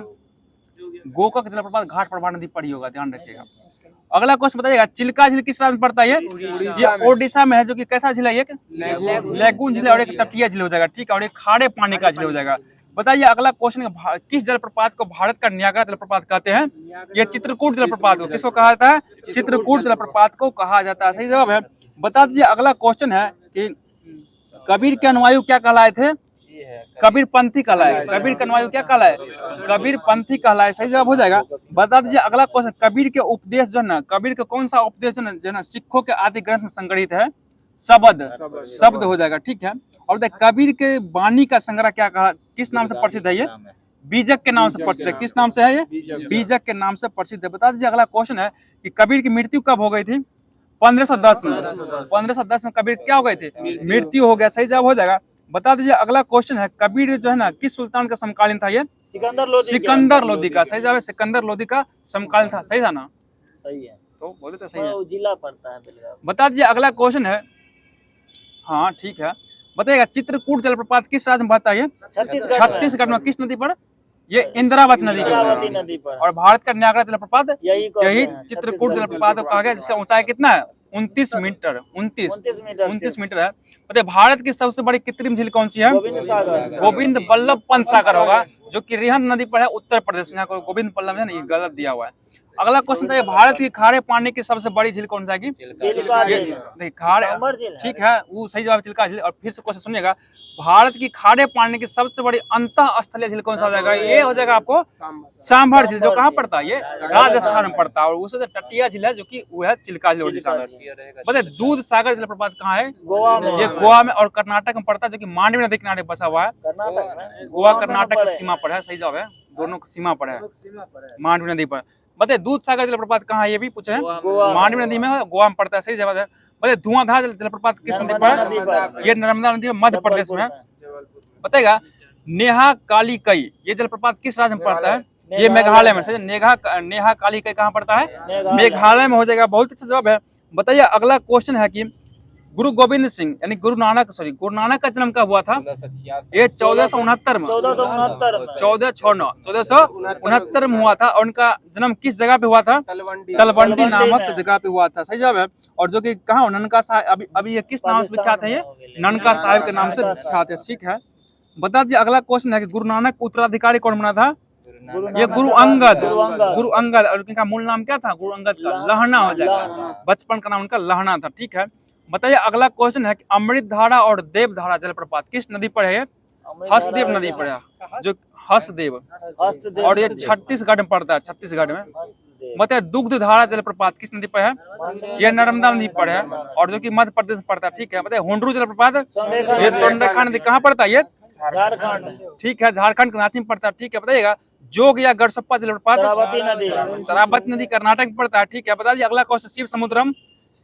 A: गोकक जलप्रपात घाट प्रवाह नदी पर ही होगा, ध्यान रखिएगा। अगला क्वेश्चन बताइएगा चिल्का झील किस राज्य में पड़ता है? ये ओडिशा में है। जो कि कैसा झील है? एक लैगून झील और एक तटीय झील हो जाएगा। ठीक है, और एक खारे पानी का झील हो जाएगा। बताइए अगला क्वेश्चन, किस जलप्रपात को भारत का न्यायागा जलप्रपात कहते हैं? ये चित्रकूट जलप्रपात को किसको कहा जाता है? चित्रकूट जलप्रपात को कहा जाता है। सही जवाब है। बता दीजिए अगला क्वेश्चन है कि कबीर के अनुयायी क्या कहलाए थे? कबीर पंथी कहलाए। कबीर के अनुयायी क्या कहलाए? कबीर पंथी कहलाए। सही जवाब हो जाएगा। बता दीजिए अगला क्वेश्चन, कबीर के उपदेश जो है ना, कबीर के कौन सा उपदेश जो है ना सिखों के आदि ग्रंथ में संग्रहित है? शब्द हो जाएगा। ठीक है, और बताइए कबीर के वाणी का संग्रह क्या कहा, किस नाम से प्रसिद्ध है? ये बीजक के नाम से प्रसिद्ध है। किस नाम से है? ये बीजक के नाम से प्रसिद्ध है। बता दीजिए अगला क्वेश्चन है कि कबीर की मृत्यु कब हो गई थी? 1510 में। 1510 में कबीर क्या हो गए थे? मृत्यु हो गया। सही जवाब हो जाएगा। बता दीजिए अगला क्वेश्चन है कबीर जो है ना किस सुल्तान का समकालीन था? ये सिकंदर लोदी का। सही जवाब है, सिकंदर लोदी का समकालीन था। सही था ना?
B: सही है,
A: तो बोले तो सही है।
B: जिला पड़ता है।
A: बता दीजिए अगला क्वेश्चन है, हाँ ठीक है, बताइएगा चित्रकूट जलप्रपात किस राज्य में बहता है? छत्तीसगढ़ में। किस नदी पर? ये इंद्रावती नदी पर। और भारत का न्यायागरा जलप्रपात यही चित्रकूट जलप्रपात को कहा गया, जिसका ऊंचाई कितना है? 29 मीटर। 29 मीटर है। बताइए भारत की सबसे बड़ी कृत्रिम झील कौन सी है? गोविंद बल्लभ पंत सागर होगा, जो कि रिहंद नदी पर है, उत्तर प्रदेश। यहाँ को गोविंद बल्लभ है ना, ये गलत दिया हुआ है। अगला क्वेश्चन है भारत की खारे पानी की सबसे बड़ी झील कौन जाएगी? खारे, ठीक है, वो सही जवाब चिल्का झील। और फिर से क्वेश्चन सुनिएगा, भारत की खारे पानी की सबसे बड़ी अंतःस्थलीय झील कौन सा हो जाएगा? ये हो जाएगा आपको सांभर झील, जो कहाँ पड़ता है? ये राजस्थान में पड़ता है। और उससे तटीय झील है जो कि वो है चिल्का झील ओडिशा में। बताइए दूध सागर जलप्रपात कहाँ है? ये गोवा में और कर्नाटक में पड़ता है, जो कि मांडवी नदी किनारे बसा हुआ है। गोवा कर्नाटक की सीमा पर है। सही जवाब है, दोनों की सीमा पर है, मांडवी नदी पर। बताइए दूध सागर जलप्रपात कहाँ है? ये भी पूछे हैं, मांडवी नदी में, गोवा में पड़ता है। सही जवाब है। बताइए धुआंधार जलप्रपात किस नदी पर है? ये नर्मदा नदी में मध्य प्रदेश में। बताइएगा नेहा काली कई ये जलप्रपात किस राज्य में पड़ता है? ये मेघालय में। नेहा काली कई कहाँ पड़ता है? मेघालय में हो जाएगा। बहुत अच्छा जवाब है। बताइए अगला क्वेश्चन है कि गुरु गोविंद सिंह यानी गुरु नानक का जन्म कब हुआ था? ये 1469 में। 1469 में हुआ था। और उनका जन्म किस जगह पे हुआ था? तलवंडी नामक जगह पे हुआ था। सही जवाब है। और जो कि कहाँ ननका साहिब, अभी ये किस नाम से विख्यात है? ये ननका साहिब के नाम से विख्यात है। ठीक है, बता दीजिए अगला क्वेश्चन है कि गुरु नानक उत्तराधिकारी कौन बना था? ये गुरु अंगद। और उनका मूल नाम क्या था? गुरु अंगद का लहना हो जाएगा। बचपन का नाम उनका लहना था। ठीक है, बताइए अगला क्वेश्चन है कि अमृतधारा और देवधारा जलप्रपात किस नदी पर है? हसदेव नदी पर है, जो हसदेव। और ये छत्तीसगढ़ में पड़ता है, छत्तीसगढ़ में। बताइए दुग्धधारा जलप्रपात किस नदी पर है? ये नर्मदा नदी पर है, और जो कि मध्य प्रदेश में पड़ता है। ठीक है, बताइए हुंडरू जलप्रपात ये स्वर्णरेखा नदी कहाँ पड़ता है? ये झारखंड। ठीक है, झारखंड के रांची में पड़ता है। ठीक है, बताइएगा जोग या गढ़सप्पा जलप्रपात शरावती नदी कर्नाटक में पड़ता है। ठीक है, बता दीजिए अगला क्वेश्चन शिव समुद्रम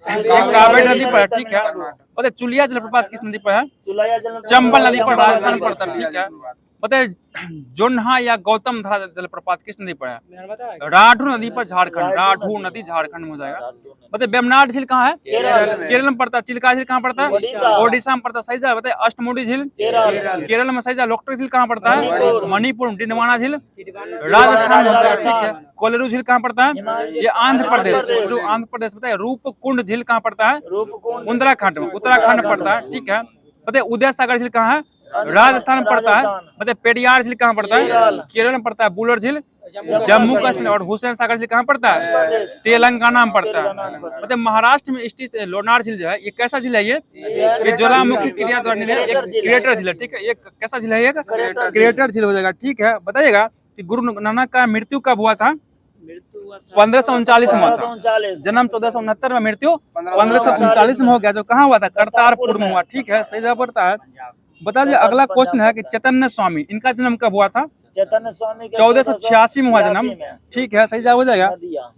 A: कावेरी नदी पर है। ठीक है, बताइए चुलिया जलप्रपात किस नदी पर है? चंबल नदी पर, राजस्थान पड़ता है। ठीक है, बताइए जोन्हा या गौतम धारा जलप्रपात किस नदी पर है? राढ़ू नदी पर, झारखंड। राढ़ू नदी झारखंड में हो जाएगा। बताइए वेम्बनाड झील कहाँ है? केरल में पड़ता है। चिल्का झील कहाँ पड़ता है? ओडिशा में पड़ता है। सही जवाब। बताइए अष्टमुडी झील केरल में। सही जवाब। लोकटक झील कहाँ पड़ता है? मणिपुर। डिंडवाना झील राजस्थान में होता है। ठीक है। कोलेरू झील कहाँ पड़ता है? ये आंध्र प्रदेश। आंध्र प्रदेश। बताइए रूपकुंड झील कहाँ पड़ता है? उत्तराखंड में। उत्तराखंड में पड़ता है। ठीक है। बताइए उदय सागर झील कहाँ है? राजस्थान में पड़ता है। बताइए पेरियार झील कहाँ पड़ता है? केरल में पड़ता है। बुलर झील जम्मू कश्मीर। और हुसैन सागर झील कहाँ पड़ता है? तेलंगाना में पड़ता है। मतलब महाराष्ट्र में स्थित लोनार झील जो है ये कैसा झील है? ये ज्वालामुखी क्रिया द्वारा एक क्रिएटर झील है। ठीक है। ये कैसा झील है? एक क्रिएटर झील हो जाएगा। ठीक है। बताइएगा कि गुरु नानक का मृत्यु कब हुआ था? 1539 में हुआ था। जन्म 1469 में, मृत्यु 1539 में हो गया। जो कहाँ हुआ था? करतारपुर में हुआ। ठीक है। सही जवाब पड़ता है। बता दीजिए अगला क्वेश्चन है कि चैतन्य स्वामी इनका जन्म कब हुआ था?
B: चैतन्य स्वामी
A: 1486 में हुआ जन्म। ठीक है। सही जवाब हो जाएगा।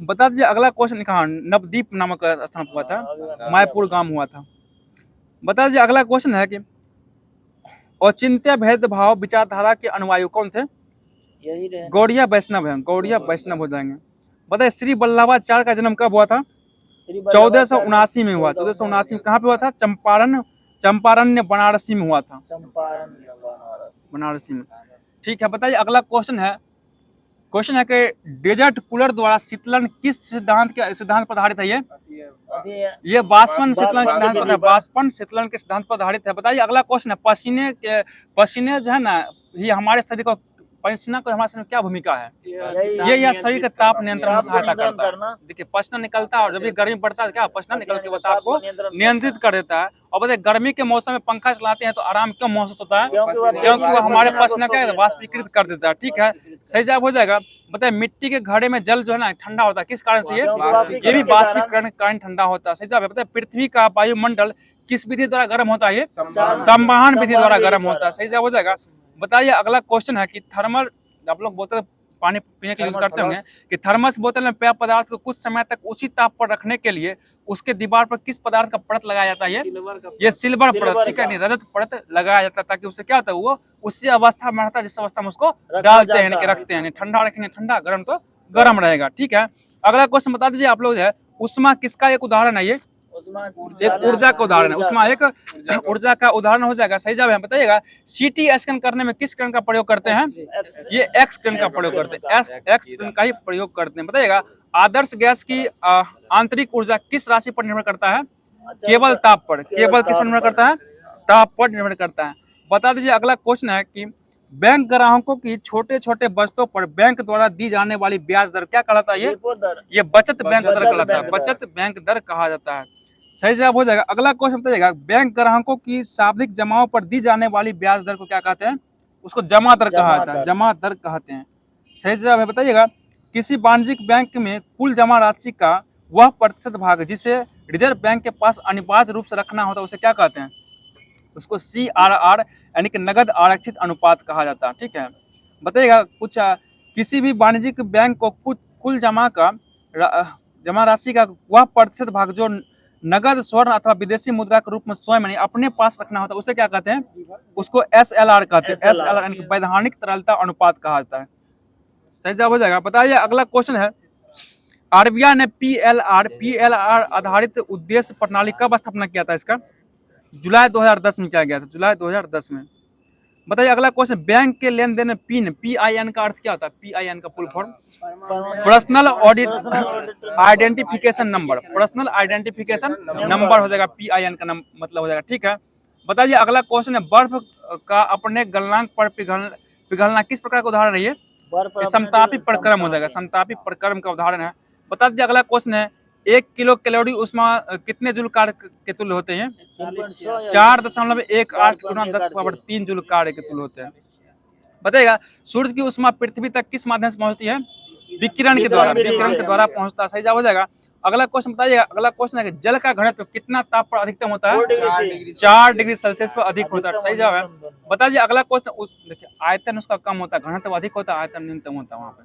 A: बता दीजिए अगला क्वेश्चन कहाँ? नवदीप नामक स्थान हुआ था। मायपुर गांव हुआ था। बता दीजिए अगला क्वेश्चन है कि औचित्य भेदभाव विचारधारा के अनुयायी कौन थे? गौड़िया वैष्णव है। गौड़िया वैष्णव हो जाएंगे। बताइए श्री वल्लभाचार्य का जन्म कब हुआ था? 1479 में हुआ। 1479 में कहाँ पे हुआ था? चंपारण्य बनारसी में हुआ था। बनारसी में। ठीक है। बताइए अगला क्वेश्चन है कि डेजर्ट कूलर द्वारा शीतलन किस सिद्धांत पर आधारित है? ये वाष्पन शीतलन के सिद्धांत पर है। वाष्पन शीतलन के सिद्धांत पर आधारित है। बताइए अगला क्वेश्चन है पसीने जो है ना ये हमारे शरीर को, पसीना को हमारे शरीर में क्या भूमिका है? ये शरीर के ताप नियंत्रण में सहायता करता है। देखिए पसीना निकलता है और जब भी गर्मी बढ़ता है क्या पसीना निकल के ताप को नियंत्रित कर देता है। और बताइए गर्मी के मौसम में पंखा चलाते हैं तो आराम क्यों महसूस होता है? क्योंकि वो हमारे पसीना का वाष्पीकृत कर देता है। ठीक है। सही जवाब हो जाएगा। बताइए मिट्टी के घड़े में जल जो है ना ठंडा होता है किस कारण से? ये भी वाष्पीकरण के कारण ठंडा होता है। सही जवाब है। बताइए पृथ्वी का वायुमंडल किस विधि द्वारा गर्म होता है? ये संवहन विधि द्वारा गर्म होता है। सही जवाब हो जाएगा। बताइए अगला क्वेश्चन है कि थर्मल, आप लोग बोतल पानी पीने के लिए यूज करते होंगे कि थर्मस बोतल में पेय पदार्थ को कुछ समय तक उसी ताप पर रखने के लिए उसके दीवार पर किस पदार्थ का परत लगाया जाता है? ये सिल्वर परत। ठीक है। रजत परत लगाया जाता है ताकि उससे क्या होता है वो उसी अवस्था में रहता है जिस अवस्था में उसको डालते हैं, रखते हैं। ठंडा रखेंगे ठंडा, गर्म तो गर्म रहेगा। ठीक है। अगला क्वेश्चन बता दीजिए आप लोग है उष्मा किसका एक उदाहरण है? ये एक ऊर्जा का उदाहरण है। उष्मा एक ऊर्जा का उदाहरण हो जाएगा। सही जवाब है। बताइएगा सीटी स्कैन करने में किस किरण का प्रयोग करते हैं? ये एक्स किरण का प्रयोग करते हैं। एक्स किरण का ही प्रयोग करते हैं। बताइएगा आदर्श गैस की आंतरिक ऊर्जा किस राशि पर निर्भर करता है? केवल ताप पर। केवल किस पर निर्भर करता है? ताप पर निर्भर करता है। बता दीजिए अगला क्वेश्चन है कि बैंक ग्राहकों की छोटे छोटे बचतों पर बैंक द्वारा दी जाने वाली ब्याज दर क्या कहलाता है? ये बचत बैंक दर कहलाता है। बचत बैंक दर कहा जाता है। सही जवाब हो जाएगा। अगला क्वेश्चन बताइएगा बैंक ग्राहकों की सावधिक जमाओं पर दी जाने वाली ब्याज दर को क्या कहते हैं? उसको जमा दर कहा जाता है। जमा दर कहते हैं। सही जवाब है। बताइएगा किसी वाणिज्यिक बैंक में कुल जमा राशि का वह प्रतिशत भाग जिसे रिजर्व बैंक के पास अनिवार्य रूप से रखना होता है उसे क्या कहते हैं? उसको CRR यानी कि नगद आरक्षित अनुपात कहा जाता है। ठीक है। बताइएगा कुछ किसी भी वाणिज्यिक बैंक को कुल जमा राशि का वह प्रतिशत भाग जो नगद स्वर्ण अथवा विदेशी मुद्रा के रूप में स्वयं यानी अपने पास रखना होता है उसे क्या कहते हैं? उसको SLR कहते हैं। SLR यानी कि वैधानिक तरलता अनुपात कहा जाता है। सही जवाब हो जाएगा। बताइए अगला क्वेश्चन है RBI ने PLR आधारित उद्देश्य प्रणाली कब स्थापना किया था? इसका जुलाई 2010 में किया गया था। जुलाई 2010 में। बताइए अगला क्वेश्चन बैंक के लेन देन में पिन PIN का अर्थ क्या होता है? PIN का full form personal identification number. Personal identification number हो जाएगा। PIN का मतलब हो जाएगा। ठीक है। बताइए अगला क्वेश्चन है बर्फ का अपने गलनांक पर पिघलना किस प्रकार का उदाहरण है? ये समतापी प्रक्रम हो जाएगा। समतापी प्रक्रम का उदाहरण है। बता दीजिए अगला क्वेश्चन है 1 किलो कैलोरी उष्मा कितने जूल कार्य के तुल्य होते हैं? 4.18×10⁻³ जूल कार्य के तुल्य होते हैं। बताइएगा सूर्य की उष्मा पृथ्वी तक किस माध्यम से पहुंचती है? विकिरण के द्वारा पहुंचता है। सही जवाब हो जाएगा। अगला क्वेश्चन बताइएगा। अगला क्वेश्चन है कि जल का घनत्व कितना ताप पर अधिकतम होता है? 4 डिग्री सेल्सियस पर अधिक होता है। सही जवाब है। बता दीजिए अगला क्वेश्चन देखिए आयतन उसका कम होता है, घनत्व अधिक होता है, आयतन न्यूनतम होता है वहाँ पे।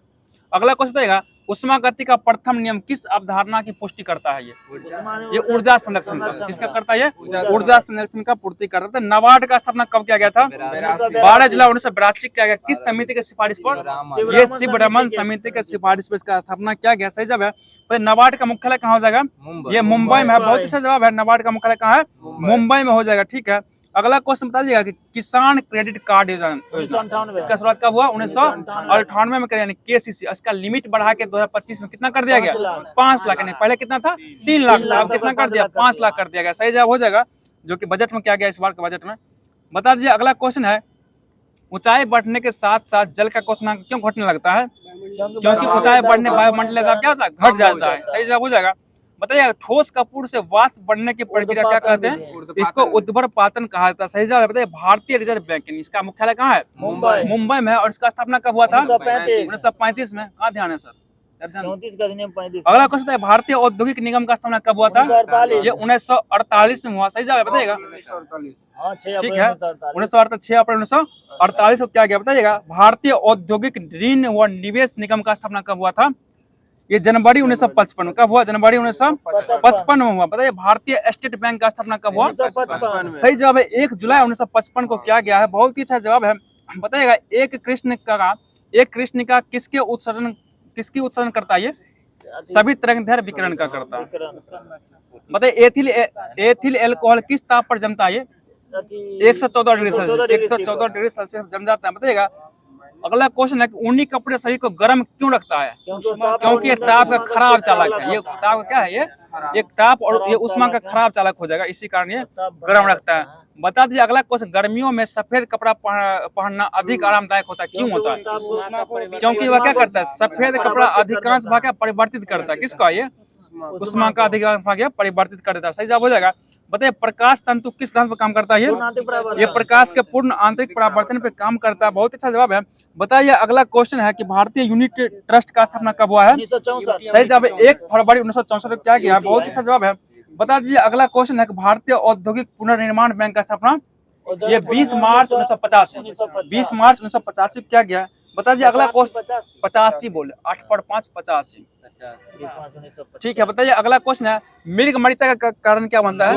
A: अगला क्वेश्चन बताइएगा, ऊष्मागति का प्रथम नियम किस अवधारणा की पुष्टि करता है? ये ऊर्जा संरक्षण का, किसका करता है? ये ऊर्जा संरक्षण का पूर्ति करता है। नाबार्ड का स्थापना कब किया गया था? 12 जुलाई 1982 किया गया। किस समिति के सिफारिश पर? ये शिव रमन समिति के सिफारिश पर इसका स्थापना किया गया। सही जवाब है। नाबार्ड का मुख्यालय कहाँ हो जाएगा? ये मुंबई में है। बहुत अच्छा जवाब है। नाबार्ड का मुख्यालय कहाँ है? मुंबई में हो जाएगा। ठीक है, अगला क्वेश्चन बता दीजिएगा कि किसान क्रेडिट कार्ड योजना इसका शुरुआत कब हुआ? 1998 में किया, यानी केसीसी। इसका लिमिट बढ़ा के 2025 में कितना कर दिया गया? 5 लाख। यानी पहले कितना था? 3 लाख था, अब कितना कर दिया? 5 लाख कर दिया गया। सही जवाब हो जाएगा, जो कि बजट में किया गया इस बार के बजट में। बता दीजिए अगला क्वेश्चन है, ऊंचाई बढ़ने के साथ साथ जल का क्वथनांक क्यों घटने लगता है? क्योंकि ऊंचाई बढ़ने वायुमंडलीय दाब क्या होता है? घट जाता है। सही जवाब हो जाएगा। बताइए ठोस कपूर से वाष्प बनने की प्रक्रिया क्या कहते हैं? इसको उद्भरपातन कहा जाता है। सही जवाब बताइए भारतीय रिजर्व बैंक, इसका मुख्यालय कहाँ है? मुंबई में है। और इसका स्थापना कब हुआ था? 1935 में। कहाँ ध्यान है सर?
B: 34 का अधिनियम 35।
A: अगला क्वेश्चन है, भारतीय औद्योगिक निगम का स्थापना कब हुआ था? ये 1948 में हुआ। सही जवाब बताइएगा। ठीक है, 1948, 6 अप्रैल 1948 को क्या गया बताइएगा? भारतीय औद्योगिक ऋण व निवेश निगम का स्थापना कब हुआ था? ये जनवरी 1955। कब हुआ? जनवरी 1955 में हुआ। बताइए भारतीय स्टेट बैंक का स्थापना कब हुआ? सही जवाब है 1 जुलाई 1955 को किया गया है। बहुत ही अच्छा जवाब है। बताइएगा एक कृष्णिका किसकी उत्सर्जन करता है? ये सभी तरंगदैर्घ्य विकिरण का करता है। बताइए एथिल एल्कोहल किस ताप पर जमता है? 114 डिग्री सेल्सियस। 114 डिग्री सेल्सियस जम जाता है। बताइएगा अगला क्वेश्चन है कि ऊनी कपड़े शरीर को गर्म क्यों रखता है? क्योंकि ये ताप का खराब चालक है। ये ताप का क्या है? ये ताप और ये उष्मा का खराब चालक हो जाएगा, इसी कारण ये गर्म रखता है। बता दीजिए अगला क्वेश्चन, गर्मियों में सफेद कपड़ा पहनना अधिक आरामदायक होता है, क्यों होता है? क्योंकि वह क्या करता है? सफेद कपड़ा अधिकांश भाग परिवर्तित करता है। किसका? ये उष्मा का अधिकांश भाग परिवर्तित कर देता है। सही जवाब हो जाएगा। बताइए प्रकाश तंतु किस सिद्धांत पर काम करता है? ये प्रकाश के पूर्ण आंतरिक परावर्तन पे काम करता है। बहुत अच्छा जवाब है। बताइए अगला क्वेश्चन है कि भारतीय यूनिट ट्रस्ट का स्थापना कब हुआ है?
B: 1964।
A: सही जवाब है 1 फरवरी 1964 को क्या गया? बहुत अच्छा जवाब है। बता दीजिए अगला क्वेश्चन है कि भारतीय औद्योगिक पुनर्निर्माण बैंक का स्थापना ये 20 मार्च 1985। 20 मार्च 1985 को क्या गया? बता दीजिए अगला क्वेश्चन 85 बोले 8 पर 5 85। ठीक है, बताइए अगला क्वेश्चन है, मिर्ग मरीचा का कारण क्या बनता है?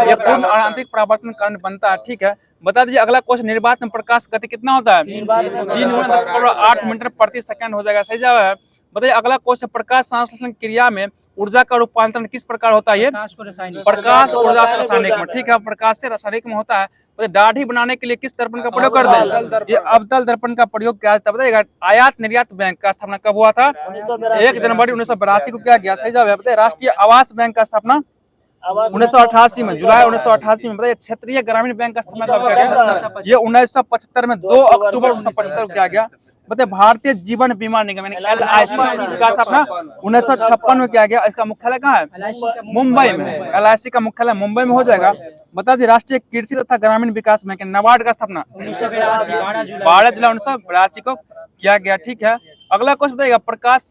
A: ये पूर्ण आंतरिक परावर्तन कारण बनता है। ठीक है, बता दीजिए अगला क्वेश्चन, निर्वात में प्रकाश गति कितना होता है? 3×10⁸ मीटर प्रति सेकंड हो जाएगा। सही जवाब है। बताइए अगला क्वेश्चन, प्रकाश संश्लेषण क्रिया में ऊर्जा का रूपांतरण किस प्रकार होता है? प्रकाश ऊर्जा से रासायनिक में। ठीक है, प्रकाश से रासायनिक में होता है। दाढ़ी बनाने के लिए किस दर्पण का प्रयोग करते हैं? ये अवतल दर्पण का प्रयोग किया जाता है। बताइएगा आयात निर्यात बैंक का स्थापना कब हुआ था? 1 जनवरी 1982 को क्या गया? सही जवाब है। बताइए राष्ट्रीय आवास बैंक का स्थापना 1988 में, जुलाई 1988 में। बताइए क्षेत्रीय ग्रामीण बैंक का स्थापना कब किया गया? ये 1975 में 2 अक्टूबर 1975 को किया गया। बताइए भारतीय जीवन बीमा निगम यानी LIC का स्थापना 1956 में किया गया। इसका मुख्यालय कहाँ है? मुंबई में। LIC का मुख्यालय मुंबई में हो जाएगा। बता दीजिए राष्ट्रीय कृषि तथा ग्रामीण विकास बैंक नाबार्ड का स्थापना 12 जुलाई 1982 को किया गया। ठीक है, अगला क्वेश्चन बताइएगा, प्रकाश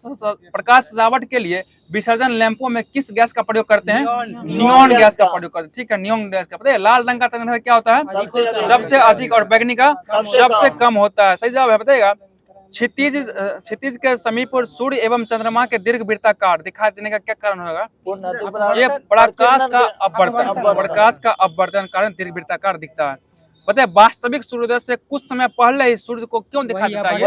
A: सजावट के लिए विसर्जन लैंपों में किस गैस का प्रयोग करते हैं? नियॉन गैस का प्रयोग करते हैं। ठीक है, नियॉन गैस का। बताइए लाल रंग का तरंगदैर्घ्य क्या होता है? सबसे अधिक, और बैगनी का सबसे कम होता है। सही जवाब है। बताइएगा क्षितिज के समीप सूर्य एवं चंद्रमा के दीर्घ वृत्ताकार दिखाई देने का क्या कारण होगा? ये प्रकाश का अपवर्तन कारण दीर्घ वृत्ताकार दिखता है। बताइए वास्तविक सूर्योदय से कुछ समय पहले ही सूर्य को क्यों दिखाई देता है?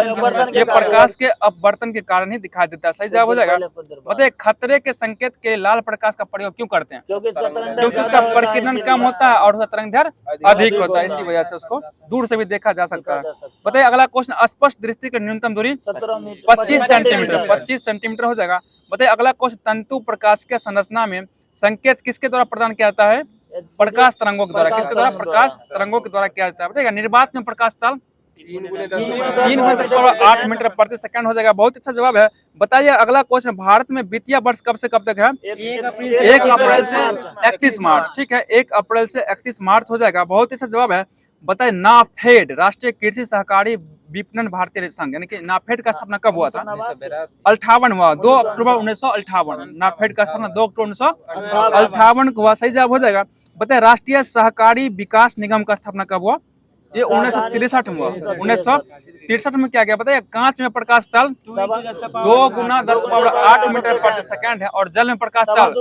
A: ये प्रकाश के अपवर्तन के कारण ही दिखाई देता है। सही जवाब हो जाएगा। बताइए खतरे के संकेत के लिए लाल प्रकाश का प्रयोग क्यों करते हैं? क्योंकि उसका प्रकीर्णन कम होता है और उसका तरंगदैर्घ्य अधिक होता है, इसी वजह से उसको दूर से भी देखा जा सकता है। बताइए अगला क्वेश्चन, स्पष्ट दृष्टि की न्यूनतम दूरी 25 सेंटीमीटर। 25 सेंटीमीटर हो जाएगा। बताइए अगला क्वेश्चन, तंतु प्रकाश के संरचना में संकेत किसके द्वारा प्रदान किया जाता है? प्रकाश तरंगों के द्वारा। किसके द्वारा? प्रकाश तरंगों के द्वारा किया जाता है। बताइएगा निर्वात में प्रकाश काल 3×10⁸ मीटर प्रति सेकंड हो जाएगा। बहुत अच्छा जवाब है। बताइए अगला क्वेश्चन, भारत में वित्तीय वर्ष कब से कब तक है? 1 अप्रैल से 31 मार्च। ठीक है, 1 अप्रैल से 31 मार्च हो जाएगा। बहुत अच्छा जवाब है। बताइए नाफेड राष्ट्रीय कृषि सहकारी विपणन भारतीय संघ यानी कि नाफेड का स्थापना कब हुआ था? 58 हुआ, 2 अक्टूबर 1958। नाफेड का स्थापना 2 अक्टूबर 1958 को हुआ। सही जवाब हो जाएगा। बताइए राष्ट्रीय सहकारी विकास निगम का स्थापना कब हुआ? ये 1963 में हुआ। 1963 में क्या गया बताइए, कांच में प्रकाश चाल 2 गुना 10⁸ मीटर प्रति सेकंड है और जल में प्रकाश चाल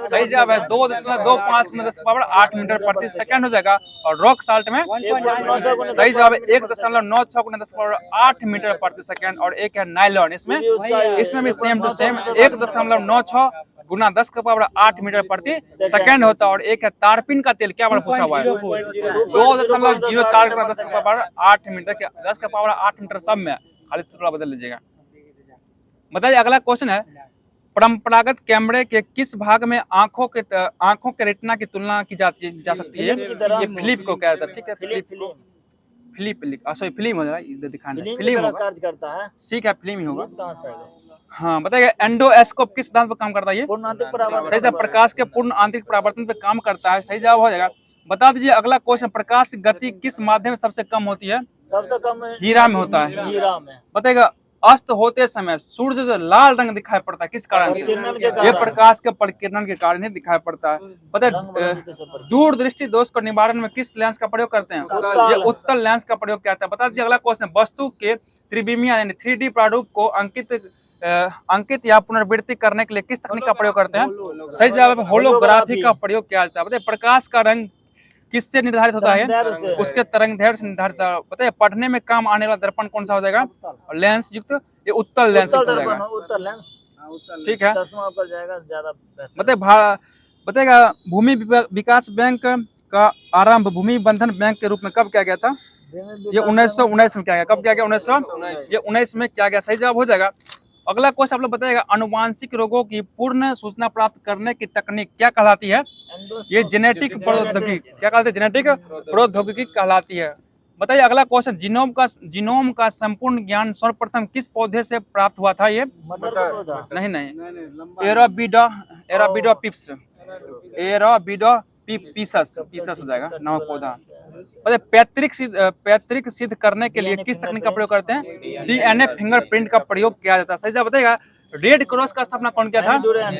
A: सही जवाब है 2.25 गुना 10⁸ मीटर प्रति सेकंड हो जाएगा। और रॉक साल्ट में सही जवाब है 1.96 गुना 10⁸ मीटर प्रति सेकंड। और एक है नायलॉन, इसमें भी सेम टू सेम 1.96 गुना 10⁸ मीटर प्रति सेकंड होता है। और एक है तारपीन का तेल, क्या बार पूछा हुआ है 2.04 गुना 10⁸ मीटर के 10⁸ मीटर सब में, खाली थोड़ा बदल लीजिएगा। बताइए अगला क्वेश्चन है, परंपरागत कैमरे के किस भाग में आंखों के रेटिना की तुलना की जा सकती है? ये फिलिप को क्या जाता है, ठीक है फिल्म हो जाएगा, इधर दिखाने फिल्म होगा, ठीक है फिल्म ही होगा। हाँ बताइए एंडोस्कोप किस सिद्धांत पर काम करता है? ये सही जवाब प्रकाश के पूर्ण आंतरिक परावर्तन पे काम करता है, सही जवाब हो जाएगा। बता दीजिए अगला क्वेश्चन, प्रकाश की गति किस माध्यम में सबसे कम होती है?
B: सबसे कम
A: हीरा में होता है।
B: हीरा में।
A: बताइएगा अस्त होते समय सूर्य जो लाल रंग दिखाई पड़ता है किस कारण से? ये प्रकाश के परिकिरण के कारण ही दिखाई पड़ता है। पता है दूर दृष्टि दोष को निवारण में किस लेंस का प्रयोग करते हैं? ये उत्तल लेंस का प्रयोग किया जाता है। बता दीजिए अगला क्वेश्चन, वस्तु के त्रिविमीय यानी 3D प्रारूप को अंकित या पुनर्वृत्ति करने के लिए किस तकनीक का प्रयोग करते हैं? सही जवाब है होलोग्राफी का प्रयोग किया जाता है। बताइए प्रकाश का रंग किससे निर्धारित होता है? उसके तरंग दैर्घ्य से निर्धारित। बताइए पढ़ने में काम आने वाला दर्पण कौन सा हो जाएगा? लेंस युक्त, ये उत्तल लेंस युक्त हो जाएगा, ठीक है। बताइएगा भूमि विकास बैंक का आरंभ भूमि बंधन बैंक के रूप में कब किया गया था? ये 1919 में किया गया। कब किया गया? 1919 में किया गया, सही जवाब हो जाएगा। अगला क्वेश्चन आप लोग बताइएगा, अनुवांशिक रोगों की पूर्ण सूचना प्राप्त करने की तकनीक क्या कहलाती है? ये जेनेटिक प्रौद्योगिकी, क्या कहलाती है? जेनेटिक प्रौद्योगिकी कहलाती है। बताइए अगला क्वेश्चन, जीनोम का संपूर्ण ज्ञान सर्वप्रथम किस पौधे से प्राप्त हुआ था? ये नहीं एराबिडोपिप्सिस हो जाएगा नामक पौधा। पैतृक सिद्ध करने के लिए किस तकनीक का प्रयोग करते हैं? DNA फिंगरप्रिंट का प्रयोग किया जाता है, सही जवाब बताइएगा। रेड क्रॉस का स्थापना कौन किया था?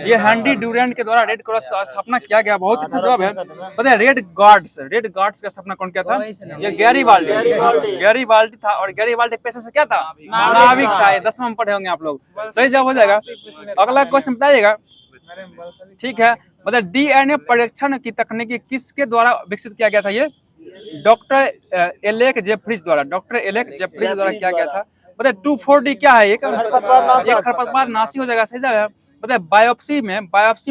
A: ये हेनरी ड्यूरेंट के द्वारा रेड क्रॉस का स्थापना किया गया, बहुत अच्छा जवाब है। बताइए रेड गार्ड्स का स्थापना कौन किया था? ये गैरीबाल्डी था। और गैरीबाल्डी पेशे से क्या था? नाविक था। ये 10वां में पढ़े होंगे आप लोग, सही जवाब हो जाएगा। अगला क्वेश्चन बताइएगा, ठीक है। मतलब DNA परीक्षण की तकनीकी किसके द्वारा विकसित किया गया था? ये डॉक्टर एलेक जेफरीज द्वारा किया गया था। बताइए 2,4-D क्या है? एक खरपतवार नाशी हो जाएगा, सही जवाब। बताइए बायोप्सी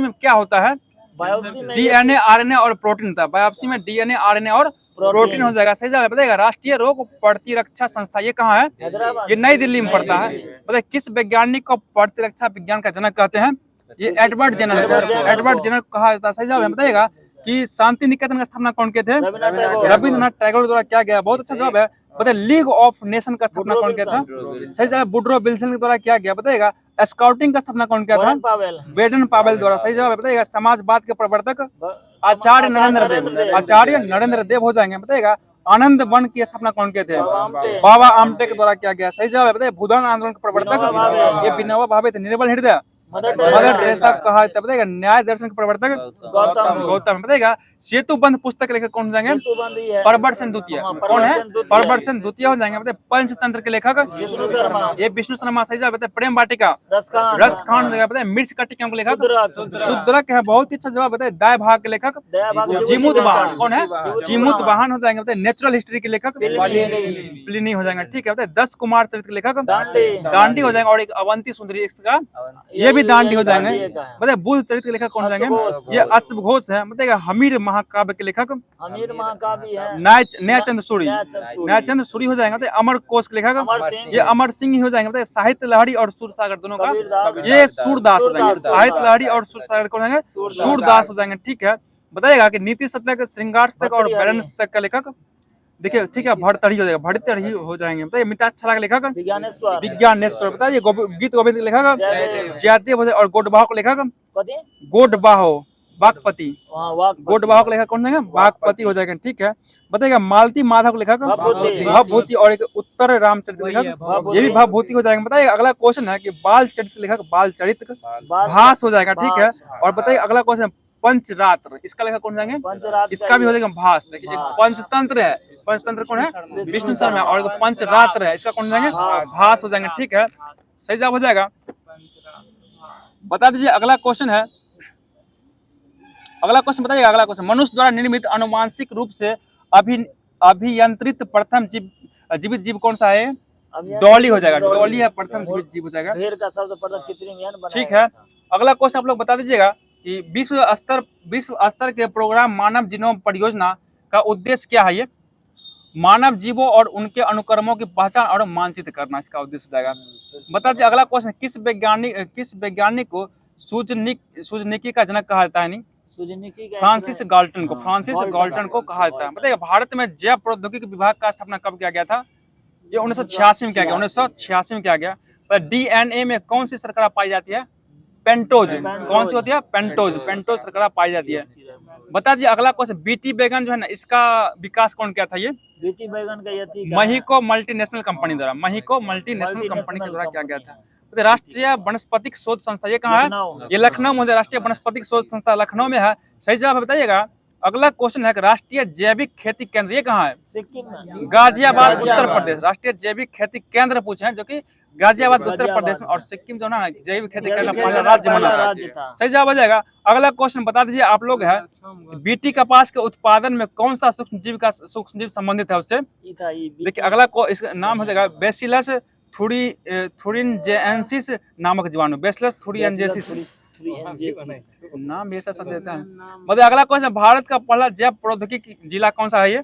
A: में क्या होता है? DNA RNA और प्रोटीन था। बायोप्सी में DNA RNA और प्रोटीन हो जाएगा, सही जवाब। बताइएगा राष्ट्रीय रोग प्रतिरक्षा संस्था ये कहाँ है? ये नई दिल्ली में पड़ता है। बताइए किस वैज्ञानिक को प्रतिरक्षा विज्ञान का जनक कहते हैं? ये एडवर्ड जेनर कहा जाता है, सही जवाब है। बताइएगा कि शांति निकेतन का स्थापना कौन किए थे? रविंद्रनाथ टैगोर द्वारा किया गया, बहुत अच्छा जवाब है। बताइए लीग ऑफ नेशन का स्थापना कौन किया था? सही जवाब वुड्रो विल्सन के द्वारा किया गया। बताइएगा स्काउटिंग का स्थापना कौन किया था? बेडन पावेल द्वारा, सही जवाब है। बताइएगा समाजवाद के प्रवर्तक आचार्य नरेंद्र देव हो जाएंगे। बताइएगा आनंद वन की स्थापना कौन किए थे? बाबा आमटे के द्वारा किया गया, सही जवाब है। बताइए भूदान आंदोलन के प्रवर्तक ये विनोबा भावे थे। निर्बल हृदय मदर टेरेसा कहा जाता है। बताइएगा न्याय दर्शन के प्रवर्तक गौतम। बताइएगा सेतु बंध पुस्तक के लेखक कौन हो जाएंगे? परबर्सन द्वितीय। कौन है? परबर्सन द्वितीय हो जाएंगे। बताइए पंचतंत्र के लेखक ये विष्णु शर्मा, सही जवाब। बताइए प्रेम वाटिका रसखान। बताइए मिर्च कटिका के लेखक शुद्रक है, बहुत ही अच्छा जवाब। बताइए दाय भाग के लेखक जीमुत वाहन। कौन है? जीमुत वाहन हो जाएंगे। बताइए नेचुरल हिस्ट्री के लेखक प्लिनी हो जाएंगे, ठीक है। बताइए 10 कुमार चरित्र के लेखक दांडी हो जाएंगे। और एक अवंती सुंदरी का ये भी दांडी हो जाएंगे। बताइए बुद्ध चरित्र के लेखक कौन हो जाएंगे? ये अश्वघोष है। बताइएगा हमीर महाकाव्य के लेखक न्यायचंद सूरी हो जाएंगे। अमर कोश के लेखक ये अमर सिंह ही हो जाएंगे। बताइए साहित्य लहरी और सूरसागर दोनों का ये सूरदास हो जाएंगे। साहित्य लहरी और सूरसागर कौन होंगे? सूरदास हो जाएंगे, ठीक है। बताइएगा कि नीति शतक, श्रृंगार शतक और बैरन शतक का लेखक देखिए, ठीक है, भरतरी हो जाएगा, भरतरी हो जाएंगे। बताइए मिताक्षरा का लेखक विज्ञानेश्वर। बताइए गीत गोविंद के लेखक जयदेव और गोडबाहो का लेखक वाकपति। गोडबाहो का लेखक कौन है? वाकपति हो जाएगा, ठीक है। बताइएगा मालती माधव का लेखक भवभूति और एक उत्तर रामचरित लेखक ये भी भवभूति हो जाएंगे। बताइए अगला क्वेश्चन है कि बाल चरित्र लेखक बाल चरित्र भास हो जाएगा, ठीक है। और बताइए अगला क्वेश्चन पंचरात्र, इसका लेखक कौन जाएंगे? इसका भी हो जाएगा भास। देखिए एक पंचतंत्र है, पंचतंत्र कौन है? विष्णु शर्मा। और पंचरात्र है, इसका कौन हो जाएंगे? भास हो जाएंगे। ठीक है, सही जवाब हो जाएगा। बता दीजिए अगला क्वेश्चन है, अगला क्वेश्चन बताइएगा। अगला क्वेश्चन, मनुष्य द्वारा निर्मित अनुवांशिक रूप से अभियंत्रित प्रथम जीवित जीव कौन सा है? डॉली हो जाएगा। डॉली है प्रथम जीवित जीव हो जाएगा।
B: भेड़ का सबसे प्रथम कृत्रिम यान बनाया
A: ठीक है, अगला क्वेश्चन आप लोग बता दीजिएगा कि विश्व स्तर के प्रोग्राम मानव जीनोम परियोजना का उद्देश्य क्या है? ये मानव जीवों और उनके अनुक्रमों की पहचान और मानचित्र करना इसका उद्देश्य हो जाएगा। बता दीजिए अगला क्वेश्चन, किस वैज्ञानिक को सूजनिकी का जनक कहा जाता है? नहीं, फ्रांसिस गाल्टन को, फ्रांसिस गाल्टन को कहा जाता है। बताइए भारत में जैव प्रौद्योगिकी विभाग का स्थापना कब किया गया था? ये 1986 में किया गया। 1986 में किया गया। पर डीएनए में कौन सी शर्करा पाई जाती है? पेंटोज। कौन सी होती है? पेंटोज। पेंटोज शर्करा पाई जाती है। बता दीजिए अगला क्वेश्चन, बीटी बैगन जो है ना, इसका विकास कौन किया था? ये
B: बीटी बैगन का यति
A: महीको मल्टीनेशनल कंपनी द्वारा, महीको मल्टीनेशनल कंपनी के द्वारा किया गया था। तो राष्ट्रीय वनस्पतिक शोध संस्था ये कहाँ है? ये लखनऊ में। राष्ट्रीय वनस्पतिक शोध संस्था लखनऊ में है। सही जवाब बताइएगा। अगला क्वेश्चन है कि राष्ट्रीय जैविक खेती केंद्र ये कहाँ है?
B: सिक्किम में,
A: गाजियाबाद उत्तर प्रदेश। राष्ट्रीय जैविक खेती केंद्र पूछे हैं, जो कि गाजियाबाद उत्तर प्रदेश में। और सिक्किम जो ना जैविक खेती केंद्र पहला राज्य बना। सही जवाब हो जाएगा। अगला क्वेश्चन बता दीजिए आप लोग है, बीटी कपास के उत्पादन में कौन सा सूक्ष्मजीव संबंधित है उससे? देखिए अगला इसका नाम हो जाएगा बेसिलस थुरिनजेंसिस नामक जीवाणु। बेसिलस थुरिनजेंसिस नाम भी ऐसा सब देता है। मतलब अगला क्वेश्चन, भारत का पहला जैव प्रौद्योगिकी जिला कौन सा है? ये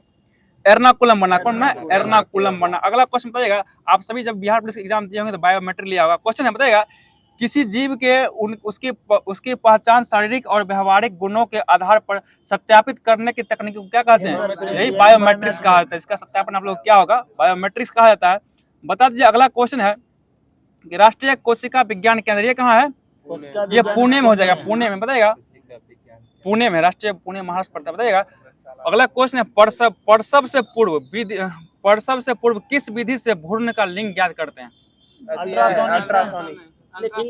A: एर्नाकुलम बना। कौन ना? एर्नाकुलम बना। अगला क्वेश्चन बताइएगा, आप सभी जब बिहार पुलिस एग्जाम दिए होंगे तो बायोमेट्रिक लिया होगा। क्वेश्चन है बताइएगा, किसी जीव के उसकी पहचान शारीरिक और व्यवहारिक गुणों के आधार पर सत्यापित करने की तकनीक को क्या कहते हैं? यही बायोमेट्रिक्स कहा जाता है। इसका सत्यापन आप लोग क्या होगा? बायोमेट्रिक्स कहा जाता है। बता दीजिए अगला क्वेश्चन है कि राष्ट्रीय कोशिका विज्ञान केंद्र ये कहाँ है? ये पुणे में हो जाएगा। पुणे में बताइएगा, पुणे में, राष्ट्रीय पुणे महाराष्ट्र पड़ता है। बताइएगा अगला क्वेश्चन है, प्रसव से पूर्व किस विधि से भ्रूण का लिंग ज्ञात करते हैं?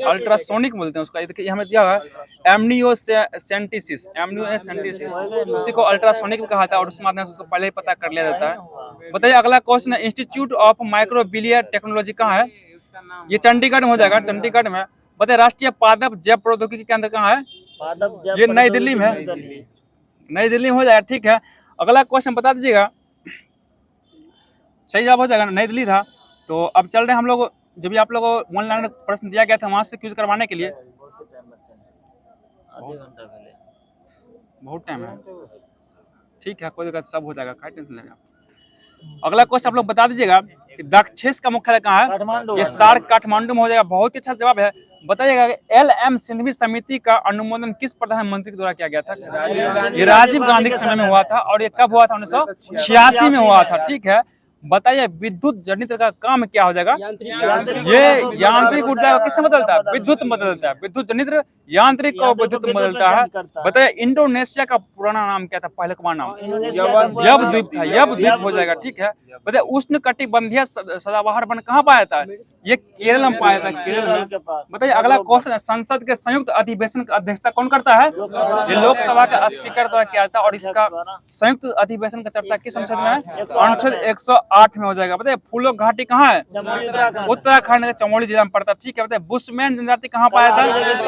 A: अल्ट्रासोनिक बोलते हैं उसका। देखिए हमें दिया है एमनियोसेंटेसिस। उसी को अल्ट्रासोनिक भी कहा था और उस माध्यम से उसको पहले ही पता कर लिया जाता है। बताइए अगला क्वेश्चन है, इंस्टीट्यूट ऑफ माइक्रोबियल टेक्नोलॉजी कहाँ है? ये चंडीगढ़ में हो जाएगा। चंडीगढ़ में। बताइए राष्ट्रीय पादप जैव प्रौद्योगिकी केंद्र कहाँ है? ये नई दिल्ली में है। नई दिल्ली में हो जाएगा। ठीक है, अगला क्वेश्चन बता दीजिएगा। सही जवाब हो जाएगा, नई दिल्ली था। तो अब चल रहे हैं हम लोग, जब भी आप लोगों को ऑनलाइन प्रश्न दिया गया था वहां से क्विज करवाने के लिए। बहुत टाइम है। ठीक है, कोई दिक्कत, सब हो जाएगा, काय टेंशन लेना। अगला क्वेश्चन आप लोग बता दीजिएगा कि दक्षेस का मुख्यालय कहाँ है? ये सार्क काठमांडू में हो जाएगा। बहुत ही अच्छा जवाब है। बताइएगा LM सिंघवी समिति का अनुमोदन किस प्रधानमंत्री के द्वारा किया गया था? ये राजीव गांधी के समय में हुआ था। और ये कब हुआ था? 1986 में हुआ था। ठीक है, बताइए विद्युत जनित्र का काम क्या हो जाएगा? ये यांत्रिक ऊर्जा किससे बदलता है? विद्युत बदलता है। विद्युत जनित्र यांत्रिक को विद्युत बदलता है। बताइए इंडोनेशिया का पुराना नाम क्या था? पहले का नाम यवद्वीप था। यवद्वीप हो जाएगा। ठीक है, बताइए उष्ण कटिबंधीय सदाबहार वन कहाँ पाया था? ये केरल में पाया था। केरल में। बताइए अगला क्वेश्चन है, संसद के संयुक्त अधिवेशन की अध्यक्षता कौन करता है? ये लोकसभा का स्पीकर द्वारा किया जाता है। और इसका संयुक्त अधिवेशन का चर्चा किस संसद में है? अनुच्छेद 108 में हो जाएगा। बताइए फूलों घाटी कहाँ है? उत्तराखंड के चमोली जिला में पड़ता है। ठीक है, बताइए बुशमैन जनजाति कहाँ पाया था?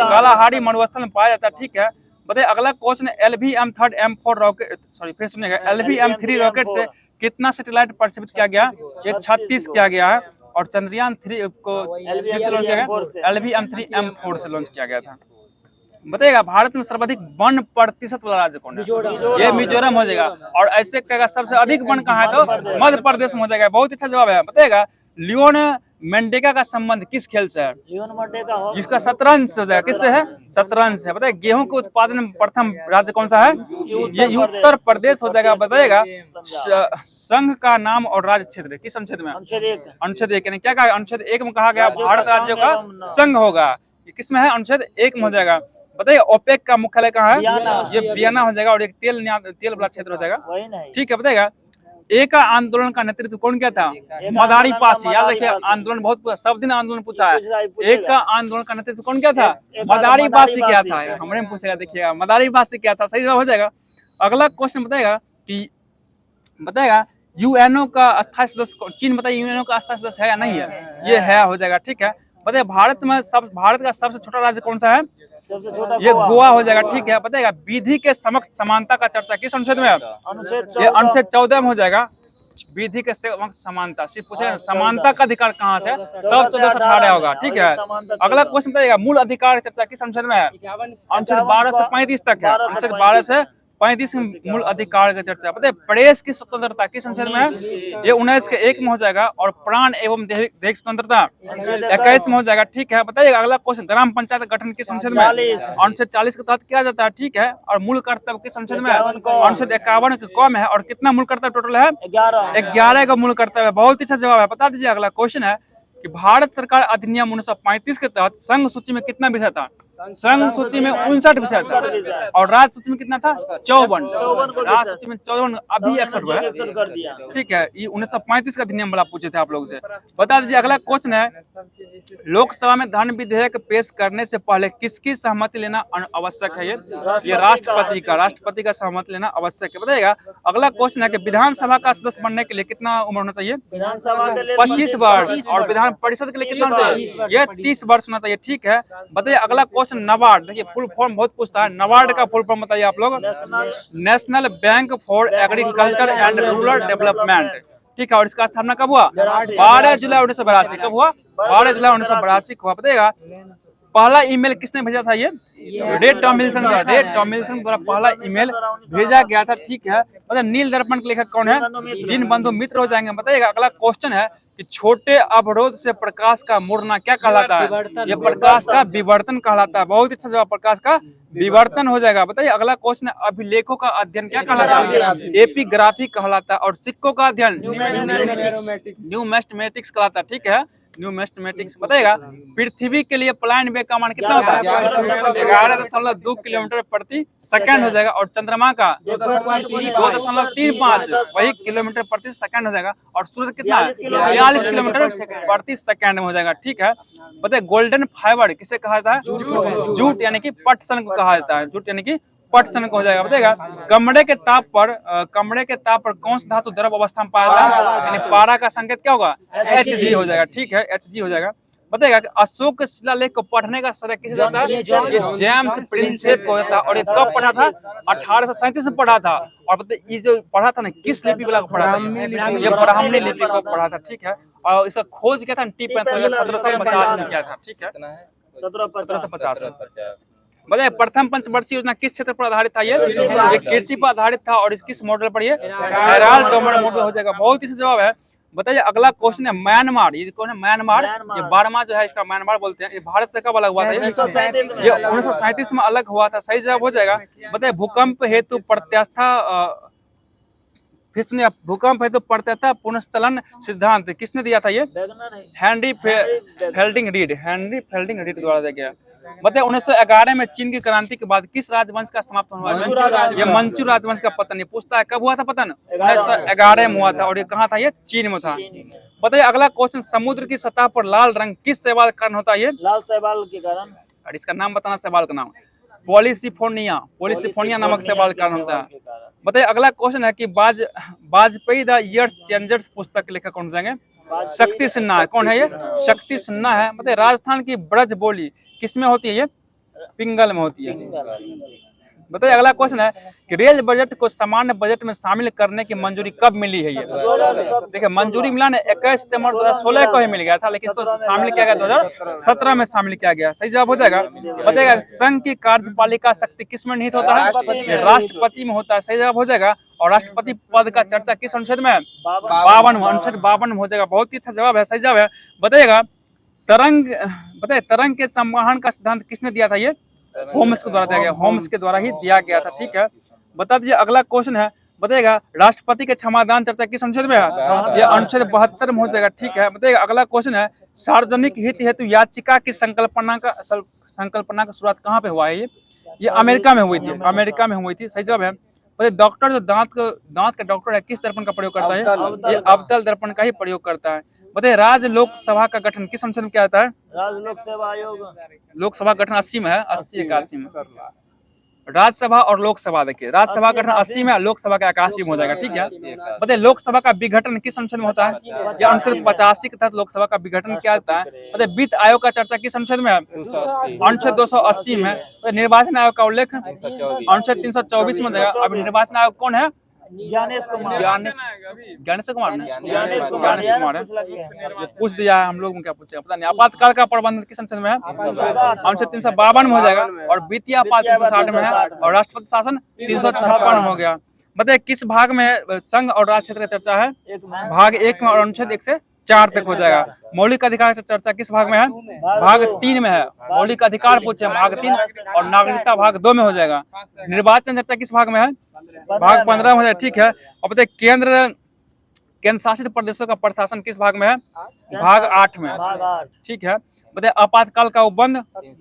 A: कालाहारी मरुस्थल में पाया जाता है। ठीक है, बताइए अगला क्वेश्चन है, LVM-3 M4 रॉकेट, सॉरी फिर सुनिएगा, LVM-3 रॉकेट से कितना सैटेलाइट प्रक्षेपित किया गया? ये 36 किया गया है। और चंद्रयान 3 को LVM-3 M4 से लॉन्च किया गया था। बताइएगा भारत में सर्वाधिक वन प्रतिशत वाला राज्य कौन है? ये मिजोरम हो जाएगा। और ऐसे कहेगा सबसे अधिक वन कहाँ है? तो मध्य प्रदेश में हो जाएगा। बहुत अच्छा जवाब है। बताइएगा लियोन मेंडेका का संबंध किस खेल से है? इसका शतरंज से हो जाएगा। किससे है? शतरंज से। बताइए गेहूं के उत्पादन में प्रथम राज्य कौन सा है? ये उत्तर प्रदेश हो जाएगा। बताइएगा संघ का नाम और राज्य क्षेत्र किस अनुच्छेद में? अनुच्छेद 1। यानी क्या कहा? अनुच्छेद 1 में कहा गया भारत राज्यों का संघ होगा। ये किस में है? अनुच्छेद 1 में हो जाएगा। बताइए ओपेक का मुख्यालय कहाँ है? ये वियना हो जाएगा। और एक तेल वाला क्षेत्र हो जाएगा। ठीक है, बताइएगा एका आंदोलन का नेतृत्व कौन किया था? मदारी पासी। याद रखिए आंदोलन बहुत सब दिन आंदोलन पूछा है। एका आंदोलन का नेतृत्व कौन किया था? मदारी पासी किया था। हमने पूछेगा, देखिएगा मदारी पासी किया था। सही जवाब हो जाएगा। अगला क्वेश्चन बताएगा यूएनओ का अस्थायी सदस्य चीन, बताइए यूएनओ का अस्थायी सदस्य है या नहीं है? ये है, हो जाएगा। ठीक है, बताइए भारत का सबसे छोटा राज्य कौन सा है?
B: सबसे छोटा
A: ये गोवा हो जाएगा। ठीक है, बताइएगा विधि के समक्ष समानता का चर्चा किस अनुच्छेद में है? ये अनुच्छेद 14 में हो जाएगा। विधि के समक्ष समानता, सिर्फ पूछे समानता का अधिकार कहाँ से है, तब 1418 होगा। ठीक है, अगला क्वेश्चन बताइएगा मूल अधिकार की चर्चा किस अनुच्छेद में है? अनुच्छेद 12 से 35 तक है। अनुच्छेद 12 से 35 मूल अधिकार की चर्चा। बताइए प्रेस की स्वतंत्रता किस अनुच्छेद में है? ये 19 के 1 में हो जाएगा। और प्राण एवं दैहिक स्वतंत्रता 21 में हो जाएगा। ठीक है, बताइए अगला क्वेश्चन ग्राम पंचायत गठन किस अनुच्छेद में? अनुच्छेद 40 के तहत किया जाता है। ठीक है, और मूल कर्तव्य किस अनुच्छेद में है? अनुच्छेद 51 के कम है। और कितना मूल कर्तव्य टोटल है? 11 का मूल कर्तव्य है। बहुत ही अच्छा जवाब है। बता दीजिए अगला क्वेश्चन है कि भारत सरकार अधिनियम 1935 के तहत संघ सूची में कितना विषय था? संघ सूची में 59 विषय था। और राज्य सूची में कितना था? 54। राज्य सूची में 54, अभी 61 हुआ है। ठीक है, ये 1935 का अधिनियम वाला पूछे थे आप लोगों से। बता दीजिए अगला क्वेश्चन है लोकसभा में धन विधेयक पेश करने से पहले किसकी सहमति लेना आवश्यक है? ये राष्ट्रपति का सहमति लेना आवश्यक है। बताइएगा अगला क्वेश्चन है कि विधानसभा का सदस्य बनने के लिए कितना उम्र होना चाहिए? 25 वर्ष। और विधान परिषद के लिए कितना होना चाहिए? ये 30 वर्ष होना चाहिए। ठीक है, बताइए अगला क्वेश्चन नबार्ड, देखिए फुल फॉर्म बहुत पूछता है। नबार्ड का फुल फॉर्म बताइए आप लोग। National bank for agriculture and rural development. ठीक है, और इसका स्थापना कब हुआ? 12 जुलाई 1982। कब हुआ? 12 जुलाई 1982 को हुआ। बताइएगा पहला ईमेल किसने भेजा था? ये रे टॉमिल्सन द्वारा पहला ईमेल भेजा गया था। ठीक है, मतलब नील दर्पण के लेखक कौन है? दीनबंधु मित्र हो जाएंगे। बताइएगा अगला क्वेश्चन है कि छोटे अवरोध से प्रकाश का मुड़ना क्या कहलाता है? ये प्रकाश का विवर्तन कहलाता है। बहुत अच्छा जवाब, प्रकाश का विवर्तन हो जाएगा। बताइए अगला क्वेश्चन है अभिलेखों का अध्ययन क्या कहलाता है? एपिग्राफी कहलाता है। और सिक्कों का अध्ययन न्यूमेस्टमेटिक्स कहलाता है। ठीक है, न्यूमेस्टमेटिक्स। बताइएगा पृथ्वी के लिए पलायन वेग का मान कितना होता है? 11.2 किलोमीटर प्रति सेकंड हो जाएगा। और चंद्रमा का 2.35 वही किलोमीटर प्रति सेकंड हो जाएगा। और सूर्य कितना है? 42 किलोमीटर प्रति सेकंड में हो जाएगा। ठीक है, बताइए गोल्डन फाइबर किसे कहा जाता है? जूट यानी कि पटसन को कहा जाता है। जूट यानी कि पटसन को हो जाएगा। बताइएगा कमरे के ताप पर कौन सा धातु द्रव अवस्था में पाया जाता है? यानी पारा का संकेत क्या होगा? Hg हो जाएगा। ठीक है, Hg हो जाएगा। बताइएगा अशोक शिलालेख को पढ़ने का श्रेय किसे जाता है? जेम्स प्रिंसेप को जाता है। और ये कब पढ़ा था? 1837 में पढ़ा था। और बताइए ये जो पढ़ा था ना किस लिपि वाला को पढ़ा था? ये ब्राह्मणी लिपि को पढ़ा था। ठीक है, और इसका खोज क्या था? टी 1750 में किया था। ठीक है, 1750। बताइए प्रथम पंचवर्षीय योजना किस क्षेत्र पर आधारित था? ये कृषि पर आधारित था। और इस किस मॉडल पर? ये हेराल्ड डोमर मॉडल हो जाएगा। बहुत ही जवाब है। बताइए अगला क्वेश्चन है म्यांमार। ये कौन है? म्यांमार। ये बर्मा जो है इसका म्यांमार बोलते हैं। ये भारत से कब अलग हुआ था? ये 1937 में अलग हुआ था। सही जवाब हो जाएगा। बताइए भूकंप हेतु प्रत्यास्था फिर सुनिए भूकंप हेतु प्रत्यास्था पुनश्चलन सिद्धांत किसने दिया था? ये हेनरी फेल्डिंग रीड द्वारा दिया गया। बताइए 1911 में चीन की क्रांति के बाद किस राजवंश का समाप्त होने वाला है? ये मंचू राजवंश का पतन। ये पूछता है कब हुआ था पतन? 1911 में हुआ था। और ये कहाँ था? ये चीन में था। बताइए अगला क्वेश्चन समुद्र की सतह पर लाल रंग किस शैवाल के कारण होता है? ये
B: लाल शैवाल के कारण।
A: और इसका नाम बताना शैवाल का नाम। पॉलीसिफोनिया नामक शैवाल का कारण होता है। बताइए अगला क्वेश्चन है कि वाजपेयी द ईयर चेंजर्स पुस्तक के लेखक कौन जाएंगे? शक्ति सिन्हा है। कौन है ये? शक्ति सिन्हा है। बताइए राजस्थान की ब्रज बोली किसमें होती है? ये पिंगल में होती है। बताइए अगला क्वेश्चन है कि रेल बजट को सामान्य बजट में शामिल करने की मंजूरी कब मिली है? ये देखिए मंजूरी मिला ना 21 सितंबर 2016 को ही मिल गया था, लेकिन इसको शामिल किया गया 2017 में शामिल किया गया। सही जवाब हो जाएगा। बताइएगा संघ की कार्यपालिका शक्ति किस में निहित होता है? राष्ट्रपति में होता है। सही जवाब हो जाएगा। और राष्ट्रपति पद का चर्चा किस अनुच्छेद में है? 52 अनुच्छेद 52 में हो जाएगा। बहुत ही अच्छा जवाब है। सही जवाब है। बताइएगा तरंग के संवहन का सिद्धांत किसने दिया था? ये होम्स के द्वारा दिया गया। होम्स के द्वारा ही दिया गया था। ठीक है, बता दीजिए अगला क्वेश्चन है बताइएगा राष्ट्रपति के क्षमादान चर्चा किस अनुच्छेद में है? ये अनुच्छेद 72 में हो जाएगा। ठीक है, बताइएगा अगला क्वेश्चन है सार्वजनिक हित हेतु याचिका की संकल्पना का शुरुआत कहाँ पे हुआ है? ये अमेरिका में हुई थी। सही जवाब है। बताइए डॉक्टर जो दांत का डॉक्टर है किस दर्पण का प्रयोग करता है? ये अवतल दर्पण का ही प्रयोग करता है। बताइए राज्य लोकसभा का गठन किस अनुच्छेद में किया जाता है?
B: राज्य लोक सेवा आयोग।
A: लोकसभा गठन 80 में है। 80 81 में। राज्यसभा और लोकसभा देखिए, राज्यसभा का गठन 80 में, लोकसभा का 81 में हो जाएगा। ठीक है, बताइए लोकसभा का विघटन किस संसद में होता है? या अनुच्छेद 85 के तहत लोकसभा का विघटन क्या होता है? बताइए वित्त आयोग का चर्चा किस अनुच्छेद में है? अनुच्छेद 280 में। निर्वाचन आयोग का उल्लेख अनुच्छेद 324 में देगा। अब निर्वाचन आयोग कौन है?
B: ज्ञानेश कुमार
A: ज्ञानेश कुमार ने
B: ज्ञानेश कुमार
A: है। ये पूछ दिया है, हम लोग में क्या पूछेगा पता नहीं। आपातकाल का प्रबंधन किस संसद में है? अनुच्छेद 352 में हो जाएगा। और वित्तीय आपात 360 में है। और राष्ट्रपति शासन 356 में हो गया। बताइए किस भाग में संघ और राज्य क्षेत्र की चर्चा है? भाग 1 में और अनुच्छेद 1 से 4 तक हो जाएगा। मौलिक अधिकार की चर्चा किस भाग में है? भाग 3 में है। मौलिक अधिकार पूछे भाग 3 और नागरिकता भाग 2 में हो जाएगा। निर्वाचन चर्चा किस भाग में है? भाग 15 में हो जाएगा। ठीक है, और बताइए केंद्र शासित प्रदेशों का प्रशासन किस भाग में है? भाग 8 में। ठीक है, बताइए आपातकाल का उपबंध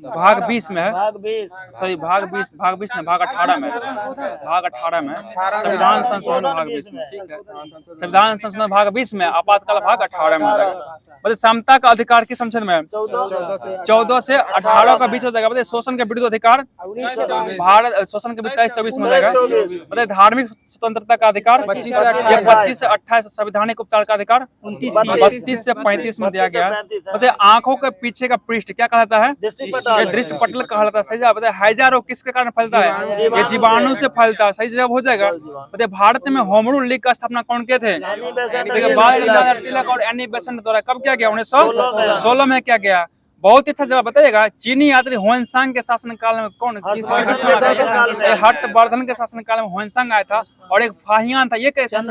A: भाग 20 में है।
B: भाग 20
A: सॉरी भाग 20 नहीं, भाग 18 में। भाग 18 में संविधान संशोधन भाग 20 में। ठीक है, संविधान संशोधन भाग 20 में, आपातकाल भाग 18 में हो जाएगा। बताइए समता का अधिकार किस संसद में है? 14 से 18 का बीच हो जाएगा। बताइए शोषण के विरुद्ध अधिकार भारत शोषण के विरुद्ध 23-24 में हो जाएगा। बताइए धार्मिक स्वतंत्रता का अधिकार 25 से 28, संवैधानिक उपचार का अधिकार 32 से 35 में दिया गया है। बताइए आंखों के पीछे का पृष्ठ क्या कहलाता है? ये दृष्टि पटल कहलाता है। सही जवाब बताइए। हैजा रोग किसके कारण फैलता है? ये जीवाणु से फैलता है। सही जवाब हो जाएगा। बताइए भारत में होम रूल लीग का स्थापना कौन किए थे? देखिए बाल गंगाधर तिलक और एनी बेसेंट द्वारा कब किया गया? 1916 में किया गया। बहुत ही अच्छा जवाब बताइएगा। चीनी यात्री ह्वेनसांग के शासनकाल में कौन? हर्षवर्धन के शासनकाल में ह्वेनसांग आया था। और एक फाहियान था, ये कैसे? ये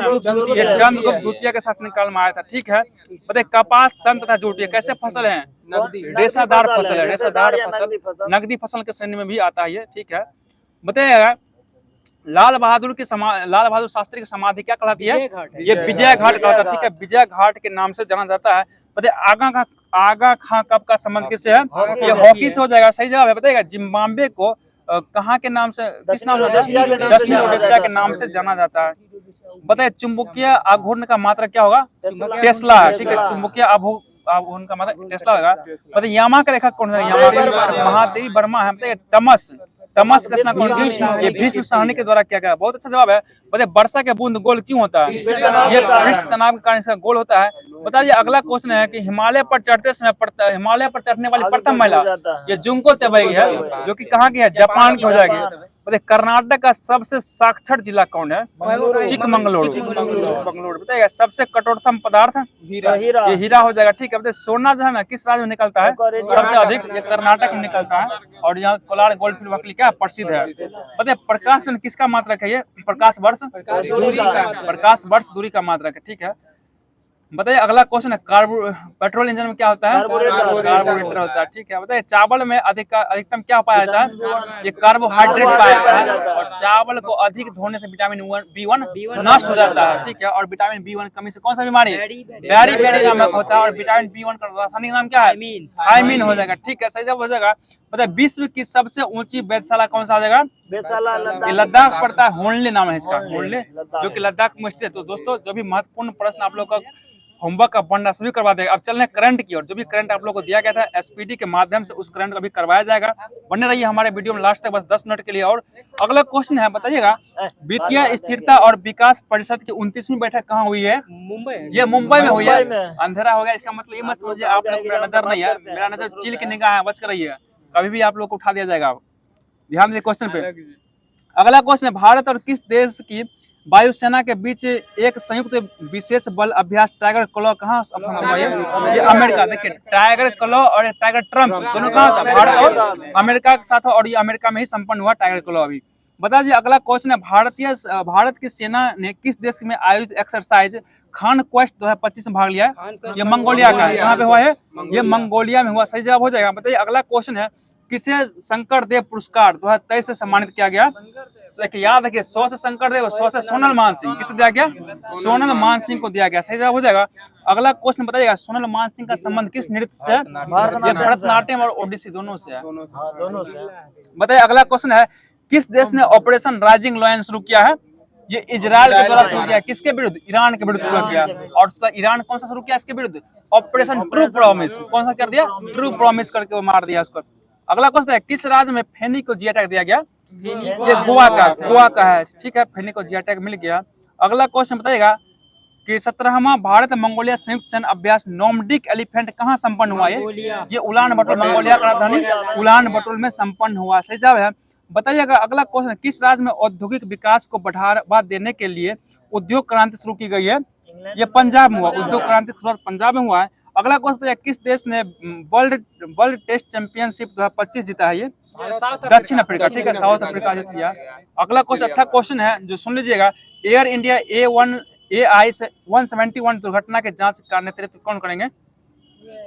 A: चंद्रगुप्त द्वितीय के शासनकाल में आया था। ठीक है, बताइए कपास, सन तथा जूट ये कैसे फसल है? रेशादार फसल है। रेशादार फसल नकदी फसल के श्रेणी में भी आता है ये। ठीक है, बताइएगा लाल बहादुर शास्त्री की समाधि क्या कहलाती है? ये विजय घाट कहलाता है। ठीक है, विजय घाट के नाम से जाना जाता है। बताइए आगा खां कप का संबंध किससे है? ये हॉकी से हो जाएगा। सही जवाब है। बताइएगा जिम्बाब्वे को कहाँ के नाम से, किस नाम से? दक्षिण ओडिशा के नाम से जाना जाता है। बताइए चुंबकीय आघूर्ण का मात्रा क्या होगा? टेस्ला है। ठीक है, चुंबकीय आघूर्ण का मात्रा टेस्ला होगा। बताइए यामा का लेखक कौन है? यामा महादेवी वर्मा है। बताइए तमस का रचना कौन सी? ये भीष्म साहनी के द्वारा किया गया। बहुत अच्छा जवाब है। बताइए वर्षा के बूंद गोल क्यों होता है? ये पृष्ठ तनाव के कारण इसका गोल होता है। बताइए अगला क्वेश्चन है कि हिमालय पर चढ़ने वाली प्रथम महिला ये जुंको तबेई है, जो कि कहाँ की है? जापान की हो जाएगी। बताइए कर्नाटक का सबसे साक्षर जिला कौन है? चिकमंगलुरु। बताइए सबसे कठोरतम पदार्थ ये हीरा हो जाएगा। ठीक है, बताइए सोना जो है ना किस राज्य में निकलता है सबसे अधिक? ये कर्नाटक में निकलता है। और यहाँ कोलार गोल्ड फील्ड वकली क्या प्रसिद्ध है। बताइए प्रकाश किसका मात्रक है? ये प्रकाश वर्ष दूरी का मात्रक है। ठीक है, बताइए अगला क्वेश्चन है पेट्रोल इंजन में क्या होता है? कार्बोरेटर होता है। ठीक है, बताइए चावल में अधिकतम क्या पाया जाता है? ये कार्बोहाइड्रेट पाया जाता है। और चावल को अधिक धोने से विटामिन B1 नष्ट हो जाता है। ठीक है, और विटामिन B1 कमी से कौन सा बीमारी? बेरी नामक होता है। और विटामिन B1 का रासायनिक नाम क्या है? थायमीन हो जाएगा। ठीक है, सही जवाब हो जाएगा। बताइए विश्व की सबसे ऊंची वेधशाला कौन सा हो जाएगा? ये लद्दाख पड़ता है। होनले नाम है इसका, होनले, जो कि लद्दाख में स्थित है। तो दोस्तों जो भी महत्वपूर्ण प्रश्न आप लोग का होमवर्क का बनना शुरू करवा देगा। अब चलने करंट की ओर। जो भी करंट आप लोगों को दिया गया था एसपीडी के माध्यम से, उस करंट को भी करवाया जाएगा। बने रहिए हमारे वीडियो में लास्ट तक, बस 10 मिनट के लिए। और अगला क्वेश्चन है, बताइएगा वित्तीय स्थिरता और विकास परिषद की 29वीं बैठक कहाँ हुई है? मुंबई। ये मुंबई में हुई है। अंधेरा हो गया, इसका मतलब ये मत समझिए आप लोग मेरा नजर नहीं है, मेरा नजर चील की निगाह है, बच कर रहिए, कभी भी आप लोग को उठा दिया जाएगा। ध्यान दीजिए क्वेश्चन पे। अगला क्वेश्चन है भारत और किस देश की वायुसेना के बीच एक संयुक्त विशेष बल अभ्यास टाइगर क्लॉ कहाँ हुआ? ये अमेरिका। देखिए टाइगर क्लॉ और टाइगर ट्रम्प दोनों कहाँ था? भारत और अमेरिका के साथ, और ये अमेरिका में ही संपन्न हुआ टाइगर क्लॉ अभी। बता दीजिए अगला क्वेश्चन है भारत की सेना ने किस देश में आयोजित एक्सरसाइज खान क्वेस्ट 2025 में भाग लिया है? ये मंगोलिया का है। कहाँ पे हुआ है? ये मंगोलिया में हुआ। सही जवाब हो जाएगा। बताइए अगला क्वेश्चन है किसे शंकर देव पुरस्कार 2023 से सम्मानित किया गया? याद रखिए 100 से शंकर देव, 100 से सोनल मान सिंह। किसे दिया गया? सोनल मान सिंह को दिया गया। सही जवाब हो जाएगा। अगला क्वेश्चन बताइएगा सोनल मान सिंह का संबंध किस नृत्य से? ये भरतनाट्यम और ओडिसी दोनों से है। बताइए अगला क्वेश्चन है किस देश ने ऑपरेशन राइजिंग लायन शुरू किया है? ये इजराइल के द्वारा शुरू किया। किसके विरुद्ध? ईरान के विरुद्ध शुरू किया। और उसका ईरान कौन सा शुरू किया इसके विरुद्ध? Operation true promise. कौन सा कर दिया? ट्रू प्रॉमिस करके वो मार दिया उसको। अगला क्वेश्चन है किस राज्य में फेनी को जीआई टैग दिया गया? ये गोवा का है, ठीक है। फेनी को जीआई टैग मिल गया। अगला क्वेश्चन बताइएगा कि 17वां भारत मंगोलिया संयुक्त सैन्य अभ्यास नॉर्डिक एलिफेंट कहाँ संपन्न हुआ? ये उलान बटोर, मंगोलिया का राजधानी उलान बटोर में संपन्न हुआ। सही जवाब है। बताइएगा अगला क्वेश्चन, किस राज्य में औद्योगिक विकास को बढ़ावा देने के लिए उद्योग क्रांति शुरू की गई है? ये पंजाब में हुआ। उद्योग क्रांति की शुरुआत पंजाब में हुआ है। अगला क्वेश्चन बताइए, किस देश ने वर्ल्ड टेस्ट चैंपियनशिप 2025 जीता है? ये दक्षिण अफ्रीका, ठीक है, साउथ अफ्रीका जीत लिया। अगला क्वेश्चन अच्छा क्वेश्चन है जो सुन लीजिएगा, एयर इंडिया AI-171 दुर्घटना के जांच का नेतृत्व कौन करेंगे?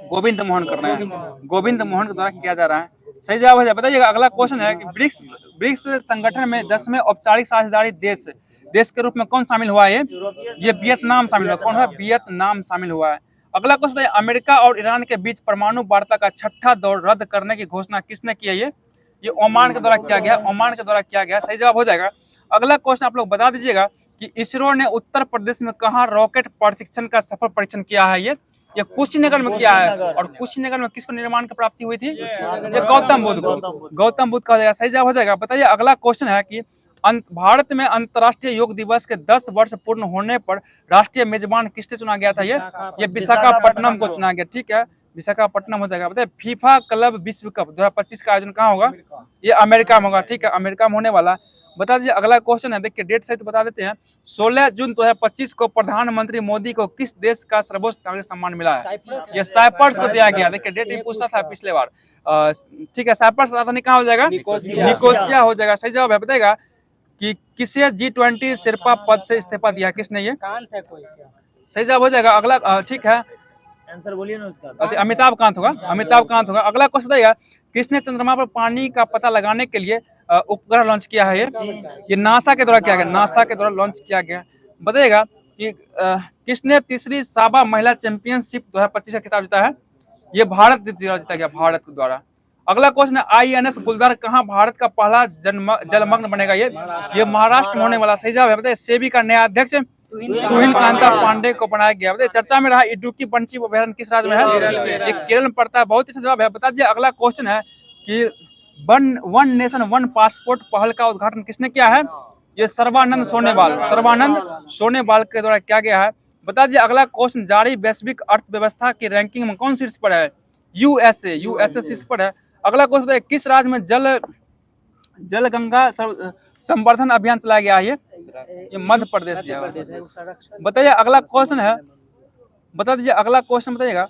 A: गोविंद मोहन कर रहे हैं, गोविंद मोहन के द्वारा किया जा रहा है। सही जवाब है। बताइएगा अगला क्वेश्चन है कि ब्रिक्स संगठन में 10वें औपचारिक साझेदारी देश के रूप में कौन शामिल हुआ है? ये वियतनाम शामिल हुआ। कौन है? वियतनाम शामिल हुआ है। अगला क्वेश्चन है, अमेरिका और ईरान के बीच परमाणु वार्ता का 6ठा दौर रद्द करने की घोषणा किसने की है? ये ओमान के द्वारा किया गया, ओमान के द्वारा किया गया। सही जवाब हो जाएगा। अगला क्वेश्चन आप लोग बता दीजिएगा कि इसरो ने उत्तर प्रदेश में कहाँ रॉकेट प्रशिक्षण का सफल परीक्षण किया है? ये कुशीनगर में किया है। और कुशीनगर में किसको निर्माण की प्राप्ति हुई थी? ये गौतम बुद्ध को, गौतम बुद्ध का हो जाएगा। सही जवाब हो जाएगा। बताइए अगला क्वेश्चन है कि भारत में अंतर्राष्ट्रीय योग दिवस के 10 वर्ष पूर्ण होने पर राष्ट्रीय मेजबान किससे चुना गया था? ये विशाखापट्टनम को चुना गया, ठीक है, विशाखापट्टनम हो जाएगा। बताइए फीफा क्लब विश्व कप 2025 का आयोजन कहाँ होगा? ये अमेरिका में होगा, ठीक है, अमेरिका में होने वाला। बता दीजिए अगला क्वेश्चन है, देखिए डेट सहित बता देते हैं। 16 जून 2025 को प्रधानमंत्री मोदी को किस देश का सर्वोच्च नागरिक सम्मान मिला है? ये साइप्रस को दिया गया। देखिए डेट भी पूछा था पिछले बार, ठीक है। साइप्रस राजधानी कहाँ हो जाएगा? निकोसिया हो जाएगा। सही जवाब है। बताएगा कि किसे G20 शेरपा पद से इस्तीफा दिया? किसने? ये सही जवाब हो जाएगा। अगला ठीक है,
B: आंसर बोलिए ना उसका।
A: अमिताभ कांत होगा, अमिताभ कांत होगा। अगला क्वेश्चन बताइएगा, किसने चंद्रमा पर पानी का पता लगाने के लिए उपग्रह लॉन्च किया है? ये नासा के द्वारा किया गया, नासा के द्वारा लॉन्च किया गया। बताइएगा कि किसने तीसरी साबा महिला चैंपियनशिप 2025 का खिताब जीता है? ये भारत जीता गया, भारत के द्वारा। अगला क्वेश्चन है, INS गुलदार कहाँ भारत का पहला जलमग्न बनेगा? ये महाराष्ट्र में होने वाला। सही जवाब है। बताइए सेबी का नया अध्यक्ष तुहिन कांता पांडे को बनाया गया। बताइए चर्चा में रहा इडुक्की पंछी अभयारण्य किस राज्य में है? ये केरल में पड़ता है। बहुत ही जवाब है। बता दीजिए अगला क्वेश्चन है कि वन नेशन वन पासपोर्ट पहल का उद्घाटन किसने किया है? ये सर्बानंद सोनोवाल के द्वारा किया गया है। बता दीजिए अगला क्वेश्चन, जारी वैश्विक अर्थव्यवस्था की रैंकिंग में कौन शीर्ष पर है? यूएसए शीर्ष पर है। अगला क्वेश्चन बताइए, किस राज्य में जल गंगा संवर्धन अभियान चलाया गया है? ये मध्य प्रदेश दिया है। बताइए अगला क्वेश्चन है, बता दीजिए अगला क्वेश्चन बताइएगा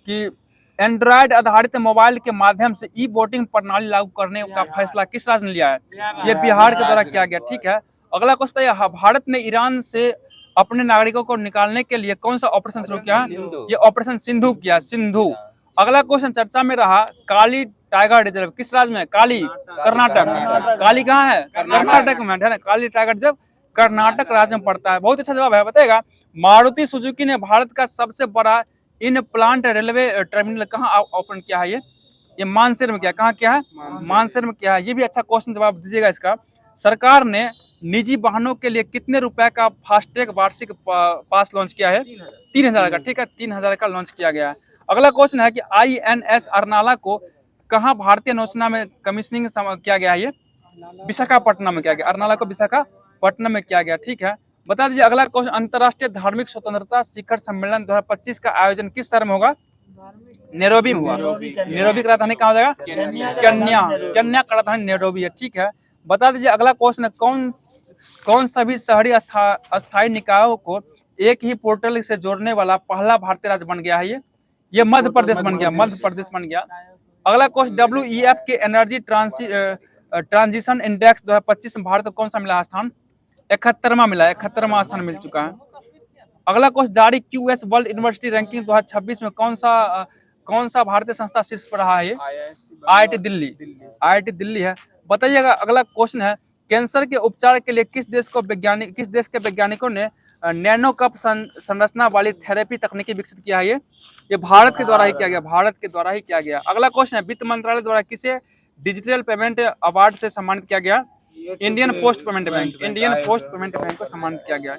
A: कि एंड्रॉयड आधारित मोबाइल के माध्यम से ई वोटिंग प्रणाली लागू करने का फैसला किस राज्य ने लिया है? ये बिहार के द्वारा किया गया, ठीक है। अगला क्वेश्चन बताइए, भारत ने ईरान से अपने नागरिकों को निकालने के लिए कौन सा ऑपरेशन शुरू किया? ये ऑपरेशन सिंधु किया, सिंधु। अगला क्वेश्चन चर्चा में रहा, काली टाइगर रिजर्व किस राज्य में? काली, कर्नाटक। काली कहाँ है? कर्नाटक में है ना। काली टाइगर रिजर्व कर्नाटक राज्य में पड़ता है। बहुत अच्छा जवाब है। बताएगा मारुति सुजुकी ने भारत का सबसे बड़ा इन प्लांट रेलवे टर्मिनल कहाँ ओपन किया है? ये मानसेर में किया। कहाँ किया है? मानसेर में किया है। ये भी अच्छा क्वेश्चन जवाब दीजिएगा इसका। सरकार ने निजी वाहनों के लिए कितने रुपए का फास्टैग वार्षिक पास लॉन्च किया है? 3000 का, ठीक है, 3000 का लॉन्च किया गया है। अगला क्वेश्चन है कि INS अर्नाला को कहाँ भारतीय नौसेना में कमीशनिंग किया गया है? ये विशाखापट्टनम में किया गया। अर्नाला को विशाखापट्टनम में किया गया, ठीक है। बता दीजिए अगला क्वेश्चन, अंतर्राष्ट्रीय धार्मिक स्वतंत्रता शिखर सम्मेलन 2025 का आयोजन किस शहर में होगा? नैरोबी में हुआ। नैरोबी की राजधानी कहाँ हो जाएगा? केन्या का राजधानी नैरोबी है, ठीक है। बता दीजिए अगला क्वेश्चन है, कौन सभी शहरी अस्थायी निकायों को एक ही पोर्टल से जोड़ने वाला पहला भारतीय राज्य बन गया है? ये मध्य प्रदेश बन गया, मध्य प्रदेश बन गया। अगला क्वेश्चन, WEF के एनर्जी ट्रांजिशन इंडेक्स 2025 में भारत को कौन सा मिला स्थान? 71वां मिला, 71वां स्थान मिल चुका है। अगला क्वेश्चन, जारी QS वर्ल्ड यूनिवर्सिटी रैंकिंग 2026 में कौन सा भारतीय संस्था शीर्ष पर रहा है? IIT दिल्ली है। बताइएगा अगला क्वेश्चन है, कैंसर के उपचार के लिए किस देश के वैज्ञानिकों ने नैनो कप संरचना वाली थेरेपी तकनीकी विकसित किया है? ये भारत के द्वारा ही किया गया, भारत के द्वारा ही किया गया। अगला क्वेश्चन है, वित्त मंत्रालय द्वारा किसे डिजिटल पेमेंट अवार्ड से सम्मानित किया गया? इंडियन पोस्ट पेमेंट बैंक को सम्मानित किया गया।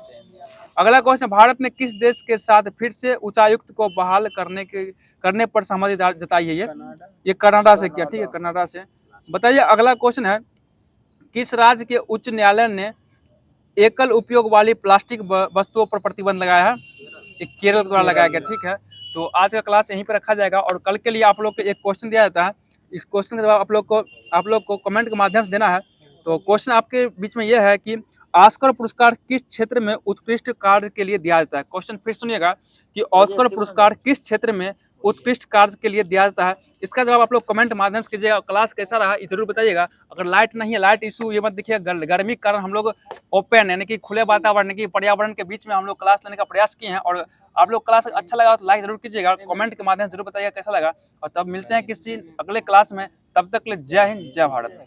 A: अगला क्वेश्चन, भारत ने किस देश के साथ फिर से उच्चायुक्त को बहाल करने पर सहमति जताई है? ये कनाडा से किया, ठीक है, कनाडा से। बताइए अगला क्वेश्चन है, किस राज्य के उच्च न्यायालय ने एकल उपयोग वाली प्लास्टिक वस्तुओं पर प्रतिबंध लगाया है? ये केरल द्वारा लगाया गया। ठीक है, तो आज का क्लास यहीं पर रखा जाएगा और कल के लिए आप लोग को एक क्वेश्चन दिया जाता है। इस क्वेश्चन का जवाब आप लोग को कमेंट के माध्यम से देना है। तो क्वेश्चन आपके बीच में यह है कि ऑस्कर पुरस्कार किस क्षेत्र में उत्कृष्ट कार्य के लिए दिया जाता है? क्वेश्चन फिर सुनिएगा कि ऑस्कर पुरस्कार किस क्षेत्र में उत्कृष्ट कार्य के लिए दिया जाता है? इसका जवाब आप लोग कमेंट माध्यम से कीजिएगा। क्लास कैसा रहा ये जरूर बताइएगा। अगर लाइट नहीं है, लाइट इशू ये मत देखिए, गर्मी के कारण हम लोग ओपन यानी कि खुले वातावरण की पर्यावरण के बीच में हम लोग क्लास लेने का प्रयास किए हैं। और आप लोग क्लास अच्छा लगा तो लाइक जरूर कीजिएगा, कमेंट के माध्यम से जरूर बताइएगा कैसा लगा। और तब मिलते हैं किसी अगले क्लास में, तब तक के लिए जय हिंद जय भारत।